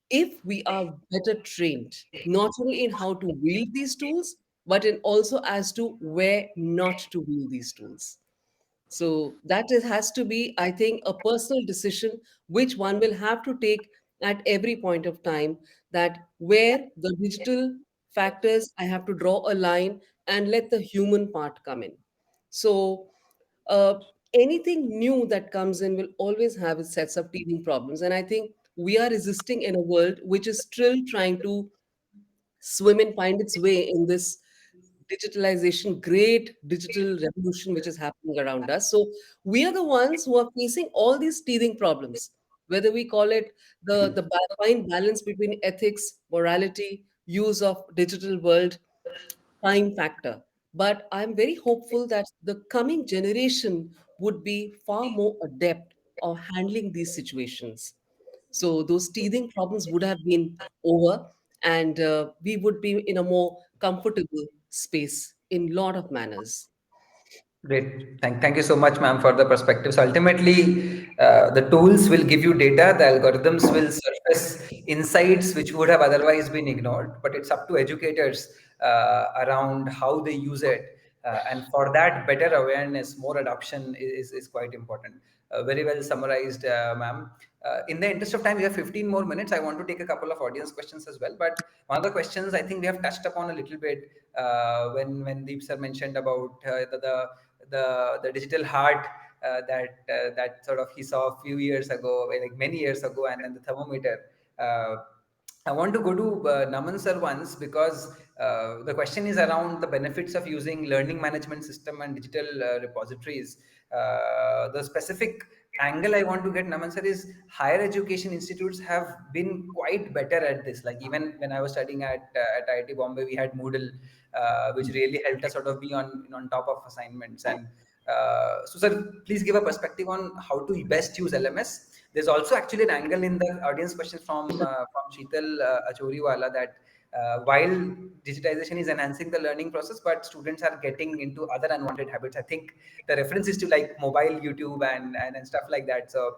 [SPEAKER 5] if we are better trained, not only in how to wield these tools, but in also as to where not to wield these tools. So has to be, I think, a personal decision which one will have to take at every point of time, that where the digital factors, I have to draw a line and let the human part come in. So uh, anything new that comes in will always have its sets of teething problems. And I think we are resisting in a world which is still trying to swim and find its way in this digitalization, great digital revolution which is happening around us. So we are the ones who are facing all these teething problems, whether we call it the fine balance between ethics, morality, use of digital world, time factor. But I'm very hopeful that the coming generation would be far more adept of handling these situations. So those teething problems would have been over, and we would be in a more comfortable space in lot of manners.
[SPEAKER 3] Great. Thank you so much, ma'am, for the perspectives. Ultimately, the tools will give you data, the algorithms will surface insights which would have otherwise been ignored, but it's up to educators around how they use it. And for that, better awareness, more adoption is quite important. Very well summarized, ma'am. In the interest of time, we have 15 more minutes. I want to take a couple of audience questions as well. But one of the questions I think we have touched upon a little bit when Deep sir mentioned about the digital heart that sort of he saw a few years ago, like many years ago, and then the thermometer. Uh, I want to go to Naman sir once because the question is around the benefits of using learning management system and digital repositories. The specific angle I want to get, Naman sir, is higher education institutes have been quite better at this. Like even when I was studying at IIT Bombay, we had Moodle, which really helped us sort of be on top of assignments. And so, sir, please give a perspective on how to best use LMS. There's also actually an angle in the audience question from Sheetal Achoriwala that while digitization is enhancing the learning process, but students are getting into other unwanted habits. I think the reference is to like mobile YouTube and stuff like that. So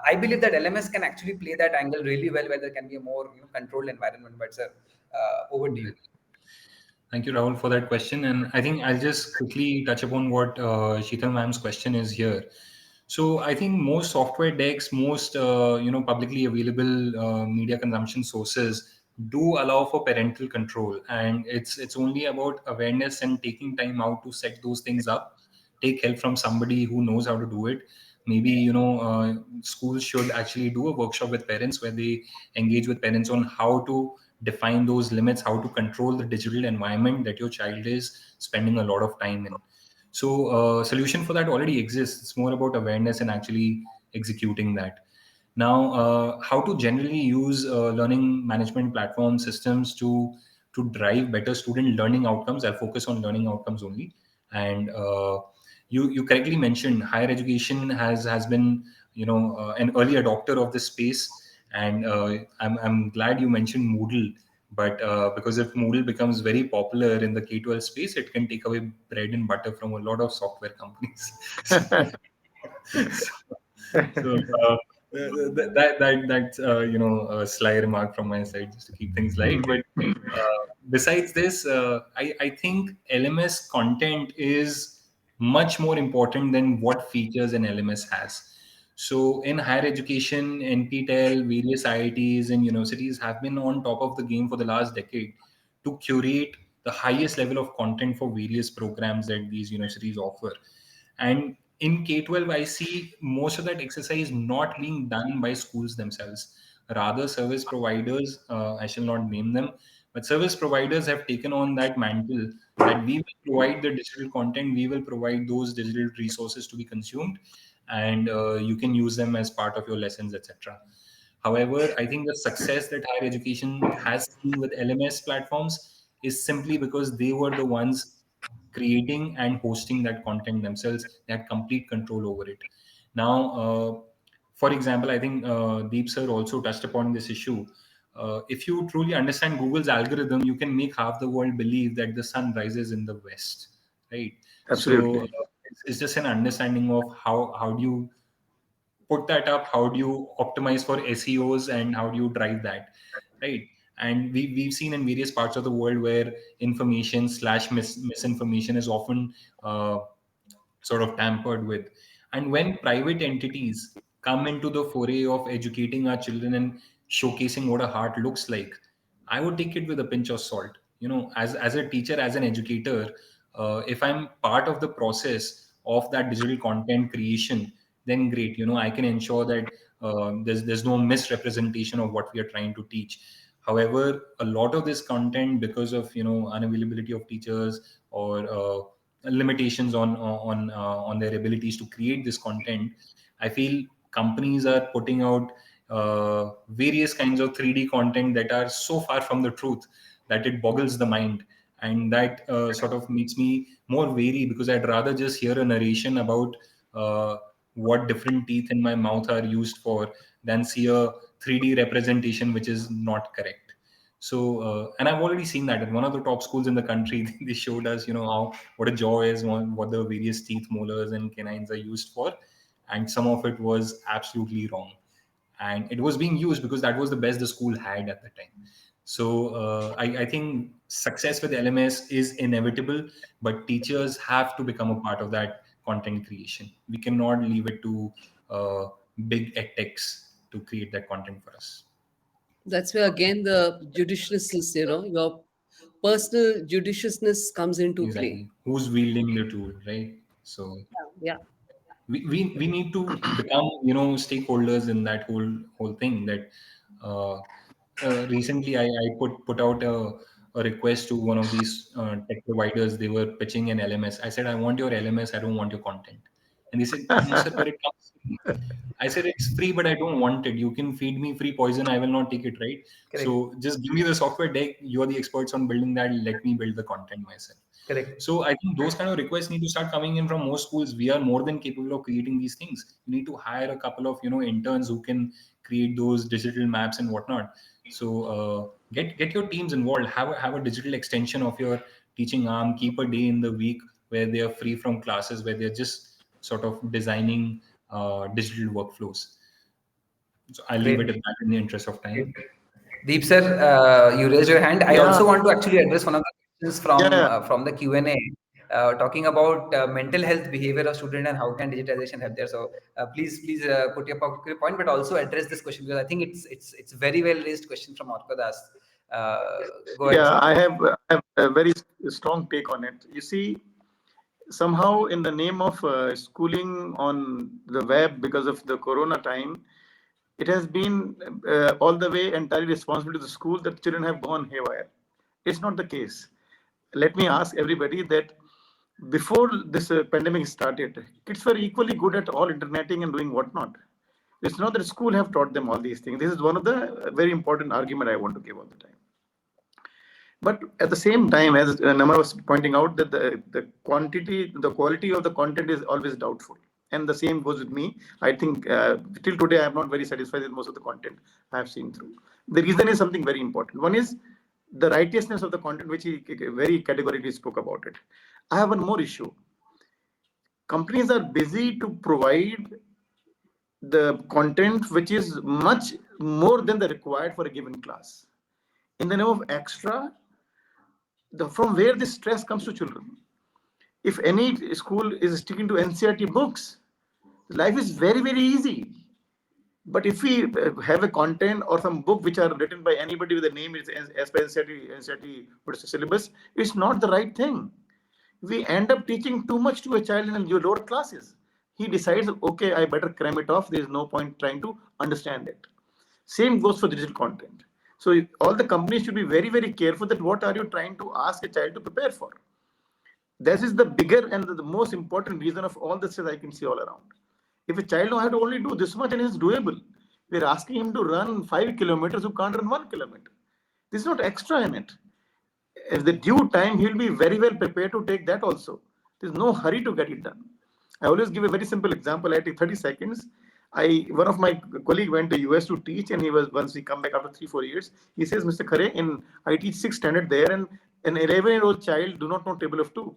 [SPEAKER 3] I believe that LMS can actually play that angle really well, where there can be a more controlled environment. But sir, over to you.
[SPEAKER 4] Thank you, Rahul, for that question. And I think I'll just quickly touch upon what Sheetal ma'am's question is here. So I think most software decks, most publicly available media consumption sources do allow for parental control, and it's only about awareness and taking time out to set those things up. Take help from somebody who knows how to do it. maybe schools should actually do a workshop with parents where they engage with parents on how to define those limits, how to control the digital environment that your child is spending a lot of time in. So solution for that already exists. It's more about awareness and actually executing that. Now, how to generally use learning management platform systems to drive better student learning outcomes. I'll focus on learning outcomes only. And you correctly mentioned higher education has been an early adopter of this space, and I'm glad you mentioned Moodle. But because if Moodle becomes very popular in the K-12 space, it can take away bread and butter from a lot of software companies. so, so that's a sly remark from my side just to keep things light. But besides this, I think LMS content is much more important than what features an LMS has. So in higher education, NPTEL, various IITs and universities have been on top of the game for the last decade to curate the highest level of content for various programs that these universities offer. And in K-12, I see most of that exercise not being done by schools themselves. Rather, service providers, I shall not name them, but service providers have taken on that mantle that we will provide the digital content, we will provide those digital resources to be consumed, and you can use them as part of your lessons, etc. However, I think the success that higher education has seen with LMS platforms is simply because they were the ones creating and hosting that content themselves. They had complete control over it. Now, for example, I think Deep sir also touched upon this issue. If you truly understand Google's algorithm, you can make half the world believe that the sun rises in the west, right? So
[SPEAKER 6] Absolutely.
[SPEAKER 4] it's just an understanding of how do you put that up, how do you optimize for SEOs, and how do you drive that, right? And we've seen in various parts of the world where information slash misinformation is often sort of tampered with. And when private entities come into the foray of educating our children and showcasing what a heart looks like, I would take it with a pinch of salt. As a teacher, as an educator, if I'm part of the process of that digital content creation, then great. I can ensure that there's no misrepresentation of what we are trying to teach. However, a lot of this content, because of unavailability of teachers or limitations on their abilities to create this content, I feel companies are putting out various kinds of 3D content that are so far from the truth that it boggles the mind. And that sort of makes me more wary, because I'd rather just hear a narration about what different teeth in my mouth are used for than see a 3D representation which is not correct. So, and I've already seen that in one of the top schools in the country. They showed us, how what a jaw is, what the various teeth, molars, and canines are used for, and some of it was absolutely wrong. And it was being used because that was the best the school had at the time. So, I think success with LMS is inevitable, but teachers have to become a part of that content creation. We cannot leave it to big edtechs to create that content for us.
[SPEAKER 5] That's where again the judiciousness, your personal judiciousness comes into play.
[SPEAKER 4] Exactly. Who's wielding the tool, right? So
[SPEAKER 5] Yeah.
[SPEAKER 4] we need to become stakeholders in that whole thing. That uh, recently I put out a request to one of these tech providers. They were pitching an LMS. I said, I want your LMS, I don't want your content. And they said, no sir, but it comes free. I said, it's free, but I don't want it. You can feed me free poison, I will not take it, right?
[SPEAKER 3] Correct.
[SPEAKER 4] So just give me the software deck. You are the experts on building that. Let me build the content myself.
[SPEAKER 3] Correct.
[SPEAKER 4] So I think those kind of requests need to start coming in from most schools. We are more than capable of creating these things. You need to hire a couple of interns who can create those digital maps and whatnot. So get your teams involved. Have a digital extension of your teaching arm. Keep a day in the week where they are free from classes, where they're just sort of designing digital workflows. So I'll leave it
[SPEAKER 3] Great.
[SPEAKER 4] at that in the interest of time.
[SPEAKER 3] Deep sir, you raised your hand. I
[SPEAKER 6] Yeah,
[SPEAKER 3] also want to actually address one of the questions
[SPEAKER 6] yeah.
[SPEAKER 3] from the Q&A, talking about mental health behavior of student and how can digitization help there. So please put your point, but also address this question, because I think it's very well raised question from Orkadas. Go ahead,
[SPEAKER 6] Yeah,
[SPEAKER 3] sir.
[SPEAKER 6] I have a very strong take on it. You see, somehow in the name of schooling on the web because of the corona time, it has been all the way entirely responsible to the school that children have gone haywire. It's not the case. Let me ask everybody that before this pandemic started, kids were equally good at all interneting and doing whatnot. It's not that school have taught them all these things. This is one of the very important argument I want to give all the time. But at the same time, as Nama was pointing out, that the quality of the content is always doubtful. And the same goes with me. I think till today, I am not very satisfied with most of the content I have seen through. The reason is something very important. One is the righteousness of the content, which he very categorically spoke about it. I have one more issue. Companies are busy to provide the content which is much more than the required for a given class. In the name of extra, from where this stress comes to children. If any school is sticking to NCRT books, life is very, very easy. But if we have a content or some book which are written by anybody with a name as per NCRT what is the syllabus, it's not the right thing. We end up teaching too much to a child in your lower classes. He decides, okay, I better cram it off. There is no point trying to understand it. Same goes for digital content. So all the companies should be very, very careful that what are you trying to ask a child to prepare for. This is the bigger and the most important reason of all the stress I can see all around. If a child knows how to only do this much and it's doable, we're asking him to run 5 kilometers who can't run 1 kilometer. This is not extra in it. At the due time, he'll be very well prepared to take that also. There's no hurry to get it done. I always give a very simple example. I take 30 seconds. One of my colleague went to US to teach, and he was once he come back after 3-4 years. He says, Mr. Khare, I teach 6th standard there, and an 11-year-old child do not know table of two.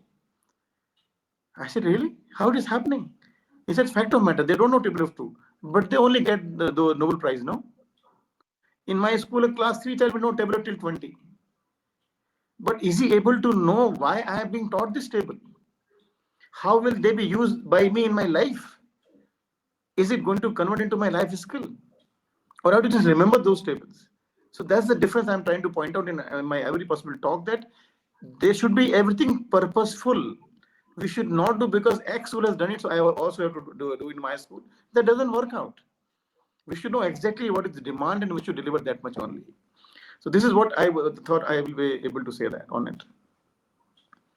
[SPEAKER 6] I said, really? How it is happening? He said, fact of matter, they don't know table of two, but they only get the Nobel Prize, no? In my school, a class 3 child will know table of till 20. But is he able to know why I have been taught this table? How will they be used by me in my life? Is it going to convert into my life skill? Or how to just remember those tables? So that's the difference I'm trying to point out in my every possible talk, that there should be everything purposeful. We should not do because X school has done it, so I also have to do in my school. That doesn't work out. We should know exactly what is the demand and we should deliver that much only. So this is what I thought I will be able to say that on it.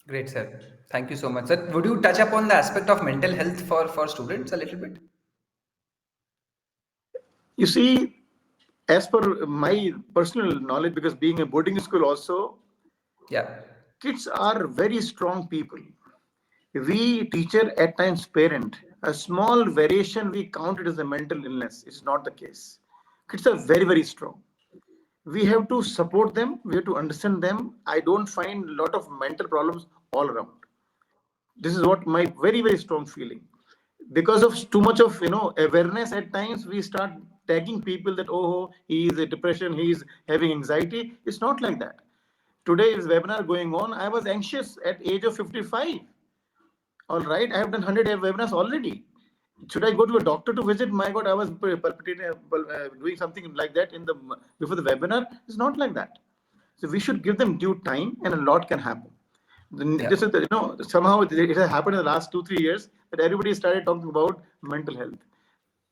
[SPEAKER 3] Great, sir. Thank you so much, sir. Would you touch upon the aspect of mental health for students a little bit?
[SPEAKER 6] You see, as per my personal knowledge, because being a boarding school also,
[SPEAKER 3] Yeah.
[SPEAKER 6] kids are very strong people. We teacher at times parent, a small variation we count it as a mental illness. It's not the case. Kids are very, very strong. We have to support them. We have to understand them. I don't find a lot of mental problems all around. This is what my very, very strong feeling. Because of too much of awareness, at times we start tagging people that he is a depression, he is having anxiety. It's not like that. Today is webinar going on. I was anxious at age of 55. All right, I have done 100 webinars already. Should I go to a doctor to visit? My God, I was doing something like that before the webinar. It's not like that. So we should give them due time, and a lot can happen.
[SPEAKER 3] Yeah.
[SPEAKER 6] This is somehow it has happened in the last 2-3 years that everybody started talking about mental health.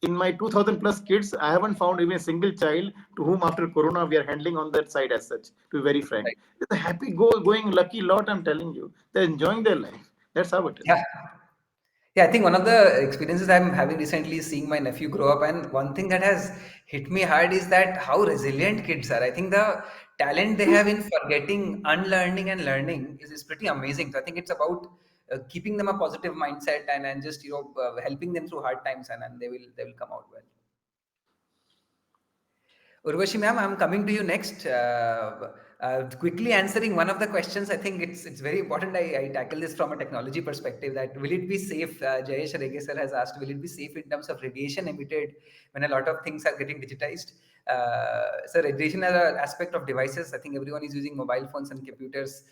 [SPEAKER 6] In my 2000 plus kids, I haven't found even a single child to whom after Corona we are handling on that side as such, to be very frank.
[SPEAKER 3] Right.
[SPEAKER 6] It's a happy going lucky lot, I'm telling you. They're enjoying their life. That's how it is.
[SPEAKER 3] Yeah. Yeah, I think one of the experiences I'm having recently is seeing my nephew grow up, and one thing that has hit me hard is that how resilient kids are. I think the talent they have in forgetting, unlearning, and learning is pretty amazing. So I think it's about keeping them a positive mindset and just helping them through hard times, and they will come out well. Urvashi ma'am, I'm coming to you next. Quickly answering one of the questions, I think it's very important I tackle this from a technology perspective, that will it be safe? Jayesh Rege sir has asked, will it be safe in terms of radiation emitted when a lot of things are getting digitized? So radiation as an aspect of devices, I think everyone is using mobile phones and computers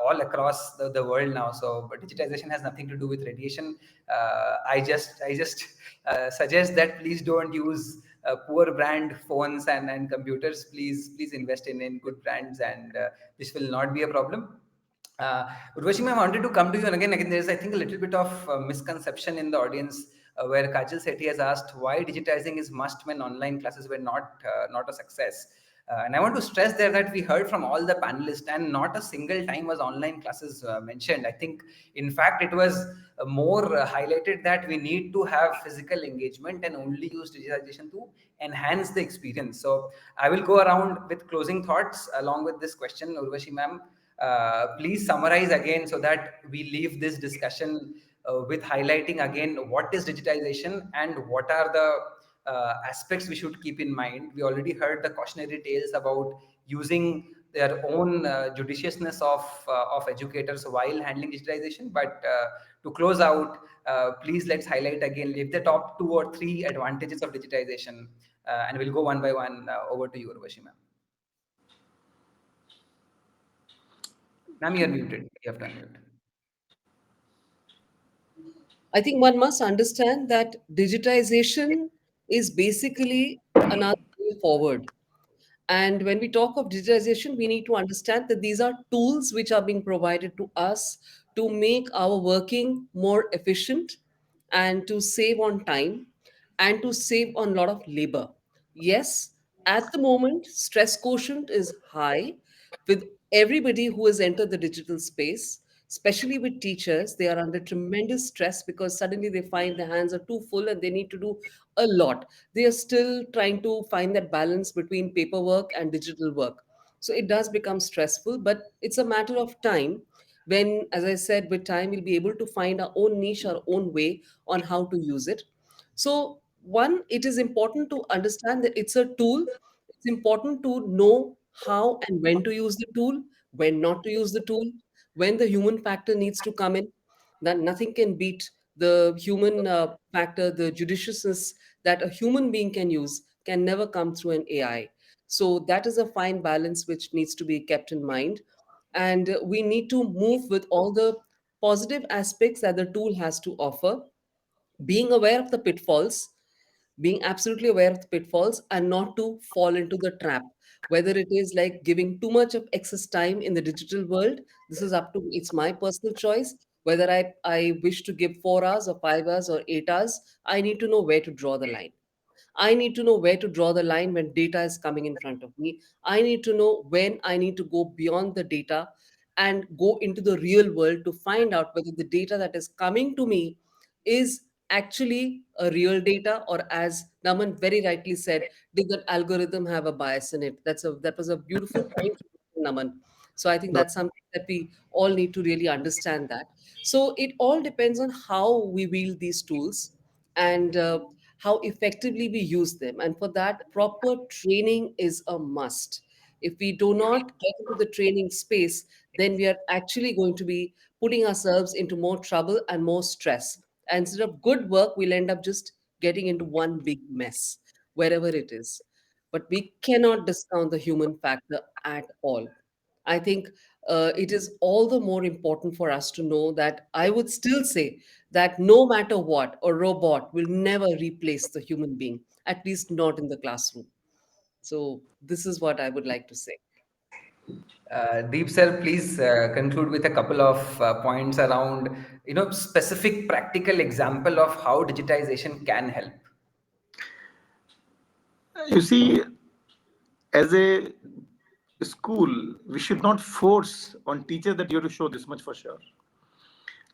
[SPEAKER 3] all across the world now. So but digitization has nothing to do with radiation. I just suggest that please don't use poor brand phones and computers. Please invest in good brands, and this will not be a problem. Urvashi, I wanted to come to you, and again, there's, I think, a little bit of misconception in the audience where Kajal Sethi has asked why digitizing is must when online classes were not a success. And I want to stress there that we heard from all the panelists, and not a single time was online classes mentioned. I think, in fact, it was more highlighted that we need to have physical engagement and only use digitization to enhance the experience. So I will go around with closing thoughts along with this question, Urvashi ma'am. Please summarize again so that we leave this discussion with highlighting again what is digitization and what are the aspects we should keep in mind. We already heard the cautionary tales about using their own judiciousness of educators while handling digitization. But to close out, please let's highlight again, leave the top 2 or 3 advantages of digitization, and we'll go one by one. Over to you, Urvashi ma'am. Ma'am, you're muted. You have to unmute.
[SPEAKER 5] I think one must understand that digitization is basically another way forward. And when we talk of digitization, we need to understand that these are tools which are being provided to us to make our working more efficient and to save on time and to save on a lot of labor. Yes, at the moment, stress quotient is high with everybody who has entered the digital space, especially with teachers. They are under tremendous stress because suddenly they find their hands are too full and they need to do a lot. They are still trying to find that balance between paperwork and digital work. So it does become stressful, but it's a matter of time when, as I said, with time, we'll be able to find our own niche, our own way on how to use it. So, one, it is important to understand that it's a tool. It's important to know how and when to use the tool, when not to use the tool, when the human factor needs to come in. That nothing can beat the human factor, the judiciousness that a human being can use can never come through an AI. So that is a fine balance which needs to be kept in mind. And we need to move with all the positive aspects that the tool has to offer, being aware of the pitfalls, being absolutely aware of the pitfalls and not to fall into the trap, whether it is like giving too much of excess time in the digital world. This is up to, it's my personal choice whether I wish to give 4 hours or 5 hours or 8 hours. I need to know where to draw the line. I need to know where to draw the line when data is coming in front of me. I need to know when I need to go beyond the data and go into the real world to find out whether the data that is coming to me is actually a real data, or as Naman very rightly said, did that algorithm have a bias in it? That was a beautiful point, Naman. So I think
[SPEAKER 6] No,
[SPEAKER 5] that's something that we all need to really understand that. So it all depends on how we wield these tools and how effectively we use them. And for that, proper training is a must. If we do not get into the training space, then we are actually going to be putting ourselves into more trouble and more stress. And instead of good work, we'll end up just getting into one big mess, wherever it is. But we cannot discount the human factor at all. I think it is all the more important for us to know that I would still say that no matter what, a robot will never replace the human being, at least not in the classroom. So, this is what I would like to say.
[SPEAKER 3] Deep sir, please conclude with a couple of points around, specific practical example of how digitization can help.
[SPEAKER 6] you see, as a school, we should not force on teachers that you have to show this much for sure.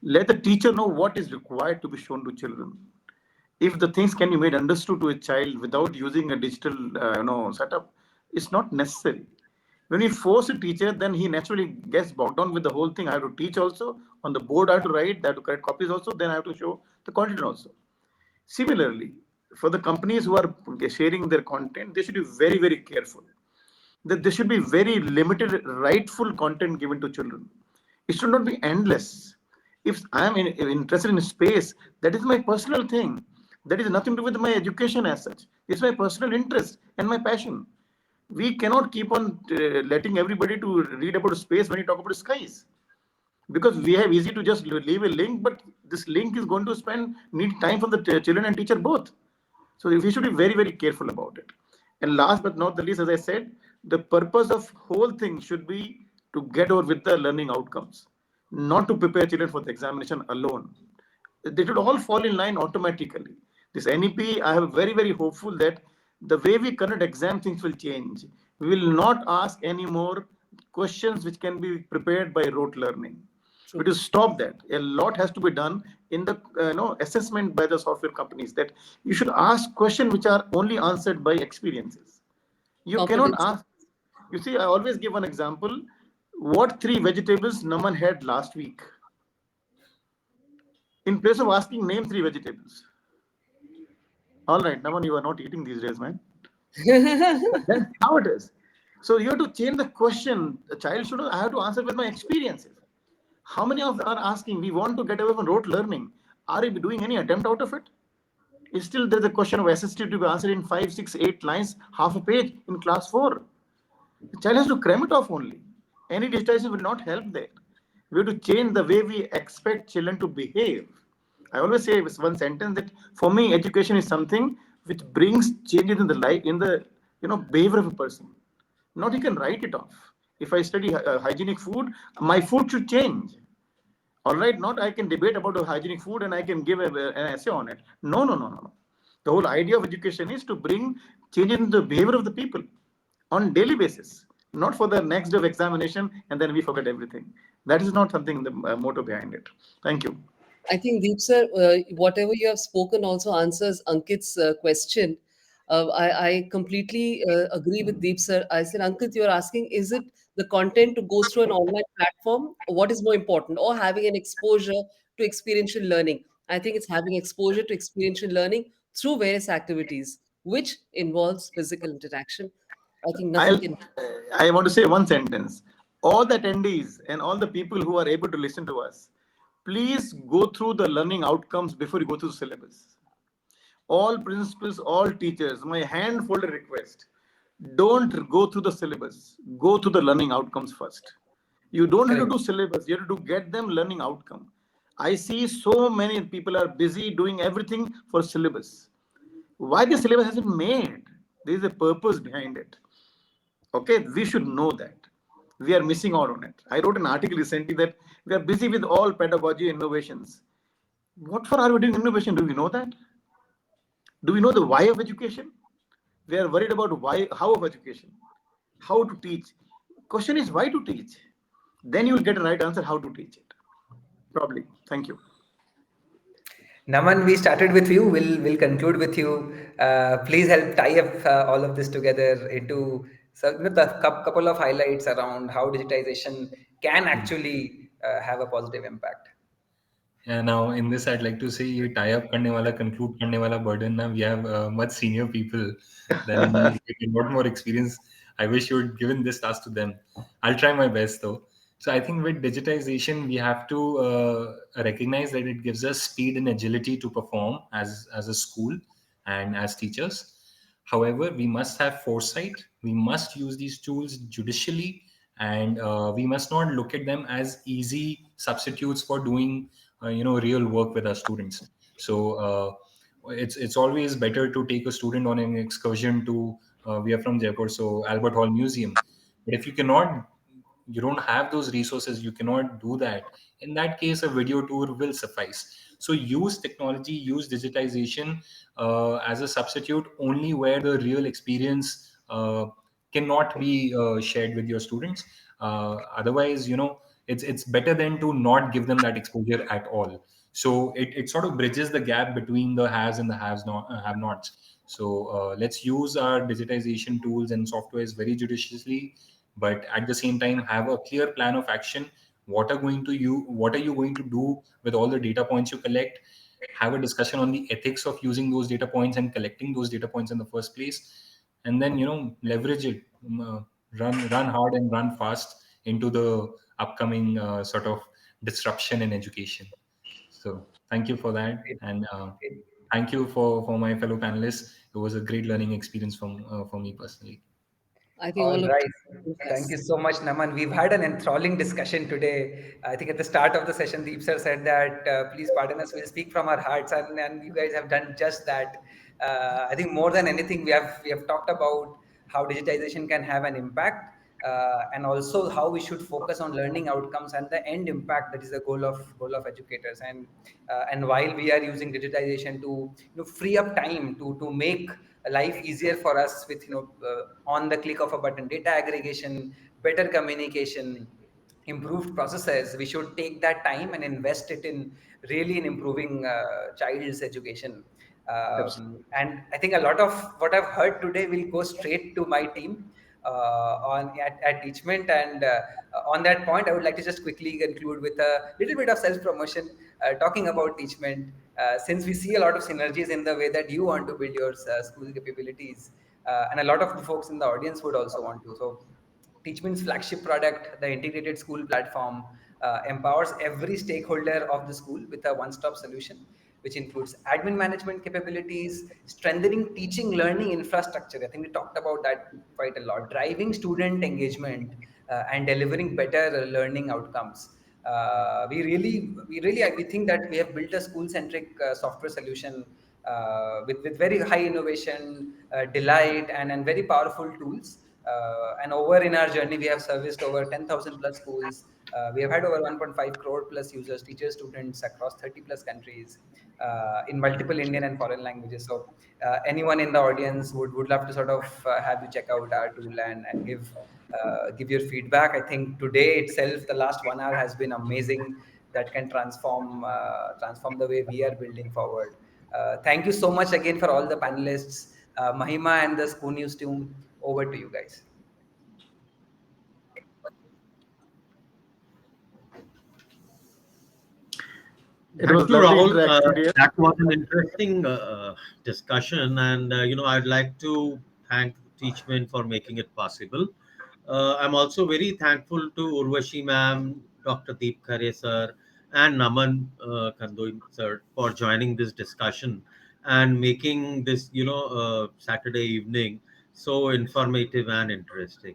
[SPEAKER 6] Let the teacher know what is required to be shown to children. If the things can be made understood to a child without using a digital setup, it's not necessary. When you force a teacher, then he naturally gets bogged down with the whole thing. I have to teach also. On the board, I have to write, I have to correct copies also, then I have to show the content also. Similarly, for the companies who are sharing their content, they should be very, very careful that there should be very limited rightful content given to children. It should not be endless. If I am interested in space, that is my personal thing. That is nothing to do with my education as such. It's my personal interest and my passion. We cannot keep on letting everybody to read about space when you talk about skies, because we have easy to just leave a link, but this link is going to need time from the children and teacher both. So we should be very, very careful about it. And last but not the least, as I said, the purpose of whole thing should be to get over with the learning outcomes. not to prepare children for the examination alone. They should all fall in line automatically. This NEP, I am very, very hopeful that the way we conduct exam, things will change. We will not ask any more questions which can be prepared by rote learning. We
[SPEAKER 5] True.
[SPEAKER 6] to stop that. A lot has to be done in the assessment by the software companies, that you should ask questions which are only answered by experiences. You cannot
[SPEAKER 5] Competency.
[SPEAKER 6] ask. You see, I always give one example. What three vegetables Naman had last week? In place of asking, name three vegetables. All right, Naman, you are not eating these days, man. That's how it is. So you have to change the question. The child should, I have to answer with my experiences. How many of are asking, we want to get away from rote learning? Are you doing any attempt out of it? Is still there's a question of SST to be answered in 5, 6, 8 lines, half a page in class 4. The child has to cram it off only. Any digitization will not help there. We have to change the way we expect children to behave. I always say with one sentence that for me, education is something which brings changes in the life, in the behavior of a person. Not you can write it off. If I study hygienic food, my food should change. All right, not I can debate about a hygienic food and I can give an essay on it. No, no, no, no, no. The whole idea of education is to bring changes in the behavior of the people on daily basis, not for the next day of examination and then we forget everything. That is not something the motto behind it. Thank you.
[SPEAKER 5] I think Deep sir, whatever you have spoken also answers Ankit's question. I completely agree with Deep sir. I said, Ankit, you're asking, is it the content to go through an online platform? What is more important, or having an exposure to experiential learning? I think it's having exposure to experiential learning through various activities, which involves physical interaction. I think nothing
[SPEAKER 6] I'll,
[SPEAKER 5] can.
[SPEAKER 6] I want to say one sentence. All the attendees and all the people who are able to listen to us, please go through the learning outcomes before you go through the syllabus. All principals, all teachers, my hand folded request, don't go through the syllabus, go to the learning outcomes first. You don't have to
[SPEAKER 3] Correct.
[SPEAKER 6] do syllabus, you have to get them learning outcome. I see so many people are busy doing everything for syllabus. Why the syllabus has been made? There is a purpose behind it. Okay, we should know that. We are missing out on it. I wrote an article recently that we are busy with all pedagogy innovations. What for are we doing innovation? Do we know that? Do we know the why of education? We are worried about why, how of education, how to teach. Question is why to teach. Then you will get a right answer how to teach it. Probably. Thank you.
[SPEAKER 3] Naman, we started with you. We'll conclude with you. Please help tie up all of this together into with a couple of highlights around how digitization can actually have a positive impact.
[SPEAKER 4] Yeah, now in this, I'd like to say ये tie up करने वाला, conclude करने वाला burden ना, we have much senior people than me with a lot more experience. I wish you had given this task to them. I'll try my best though. So I think with digitization, we have to recognize that it gives us speed and agility to perform as a school and as teachers. However, we must have foresight. We must use these tools judicially, and we must not look at them as easy substitutes for doing real work with our students. So it's always better to take a student on an excursion to we are from Jaipur, so Albert Hall Museum. But if you don't have those resources, you cannot do that. In that case, a video tour will suffice. So use technology, use digitization as a substitute only where the real experience cannot be shared with your students. Otherwise, it's better than to not give them that exposure at all. So it sort of bridges the gap between the haves and the have nots. So let's use our digitization tools and softwares very judiciously, but at the same time have a clear plan of action. What are you going to do with all the data points you collect? Have a discussion on the ethics of using those data points and collecting those data points in the first place, and then leverage it. Run hard and run fast into the upcoming sort of disruption in education. So thank you for that, and thank you for my fellow panelists. It was a great learning experience for me personally.
[SPEAKER 5] I think
[SPEAKER 3] All
[SPEAKER 5] all of
[SPEAKER 3] right. Thank you
[SPEAKER 5] yes.
[SPEAKER 3] so much, Naman. We've had an enthralling discussion today. I think at the start of the session, Deep sir said that please pardon us, we'll speak from our hearts, and you guys have done just that. I think more than anything, we have talked about how digitization can have an impact. and also how we should focus on learning outcomes and the end impact, that is the goal of educators. And while we are using digitization to free up time to make life easier for us with on the click of a button, data aggregation, better communication, improved processes, we should take that time and invest it in really in improving child's education. And I think a lot of what I've heard today will go straight to my team on at Teachmint. And on that point, I would like to just quickly conclude with a little bit of self-promotion, talking about Teachmint, since we see a lot of synergies in the way that you want to build your school capabilities, and a lot of the folks in the audience would also want to. So Teachmint's flagship product, the integrated school platform, empowers every stakeholder of the school with a one-stop solution, which includes admin management capabilities, strengthening teaching learning infrastructure. I think we talked about that quite a lot, driving student engagement, and delivering better learning outcomes. We think that we have built a school-centric software solution with very high innovation, delight, and very powerful tools. And over in our journey, we have serviced over 10,000 plus schools. We have had over 1.5 crore plus users, teachers, students across 30 plus countries, in multiple Indian and foreign languages. So anyone in the audience would love to sort of have you check out our tool and give your feedback. I think today itself, the last 1 hour has been amazing. That can transform the way we are building forward. Thank you so much again for all the panelists, Mahima and the School News team. Over to you guys.
[SPEAKER 6] It
[SPEAKER 2] Thank
[SPEAKER 6] was
[SPEAKER 2] you,
[SPEAKER 6] lovely
[SPEAKER 2] Rahul.
[SPEAKER 6] interaction, dear.
[SPEAKER 2] That was an interesting discussion, and I'd like to thank Teachment for making it possible. I'm also very thankful to Urvashi ma'am, Dr. Deep Khare sir, and Naman Kandoi sir for joining this discussion and making this Saturday evening so informative and interesting.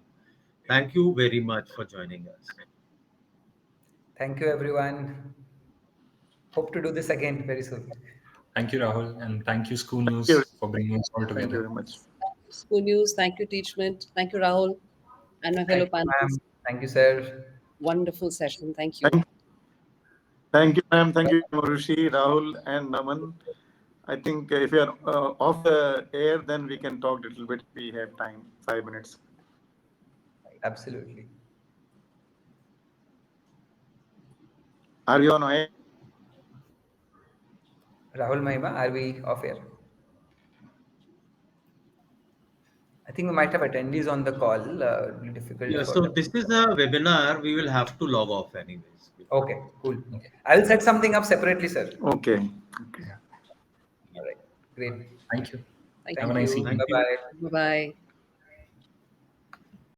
[SPEAKER 2] Thank you very much for joining us.
[SPEAKER 3] Thank you, everyone. Hope to do this again very soon.
[SPEAKER 4] Thank you, Rahul, and thank you, School
[SPEAKER 6] Thank you.
[SPEAKER 4] News, for bringing us all
[SPEAKER 6] Thank you
[SPEAKER 4] together.
[SPEAKER 6] very much.
[SPEAKER 5] School News. Thank you, Teachment. Thank you, Rahul, and my fellow
[SPEAKER 3] Thank you,
[SPEAKER 5] panelists.
[SPEAKER 3] ma'am. Thank you, sir.
[SPEAKER 5] Wonderful session. Thank you.
[SPEAKER 6] Thank, thank you, ma'am. Thank you, Marushi, Rahul, and Naman. I think if you are off the air, then we can talk a little bit if we have time, 5 minutes.
[SPEAKER 3] Absolutely.
[SPEAKER 6] Are we on air?
[SPEAKER 3] Rahul, Mahima, are we off air? I think we might have attendees on the call. It'll be difficult
[SPEAKER 2] Yeah,
[SPEAKER 3] for
[SPEAKER 2] so
[SPEAKER 3] them.
[SPEAKER 2] this is a webinar. We will have to log off anyways.
[SPEAKER 3] Okay, cool.
[SPEAKER 4] Okay.
[SPEAKER 3] I'll set something up separately, sir.
[SPEAKER 6] Okay.
[SPEAKER 3] All right. Great.
[SPEAKER 4] Thank you.
[SPEAKER 5] Thank
[SPEAKER 4] Have a
[SPEAKER 3] Thank
[SPEAKER 5] you.
[SPEAKER 4] nice
[SPEAKER 3] you.
[SPEAKER 4] evening.
[SPEAKER 2] Thank
[SPEAKER 3] Bye
[SPEAKER 2] you.
[SPEAKER 3] bye.
[SPEAKER 5] Bye bye.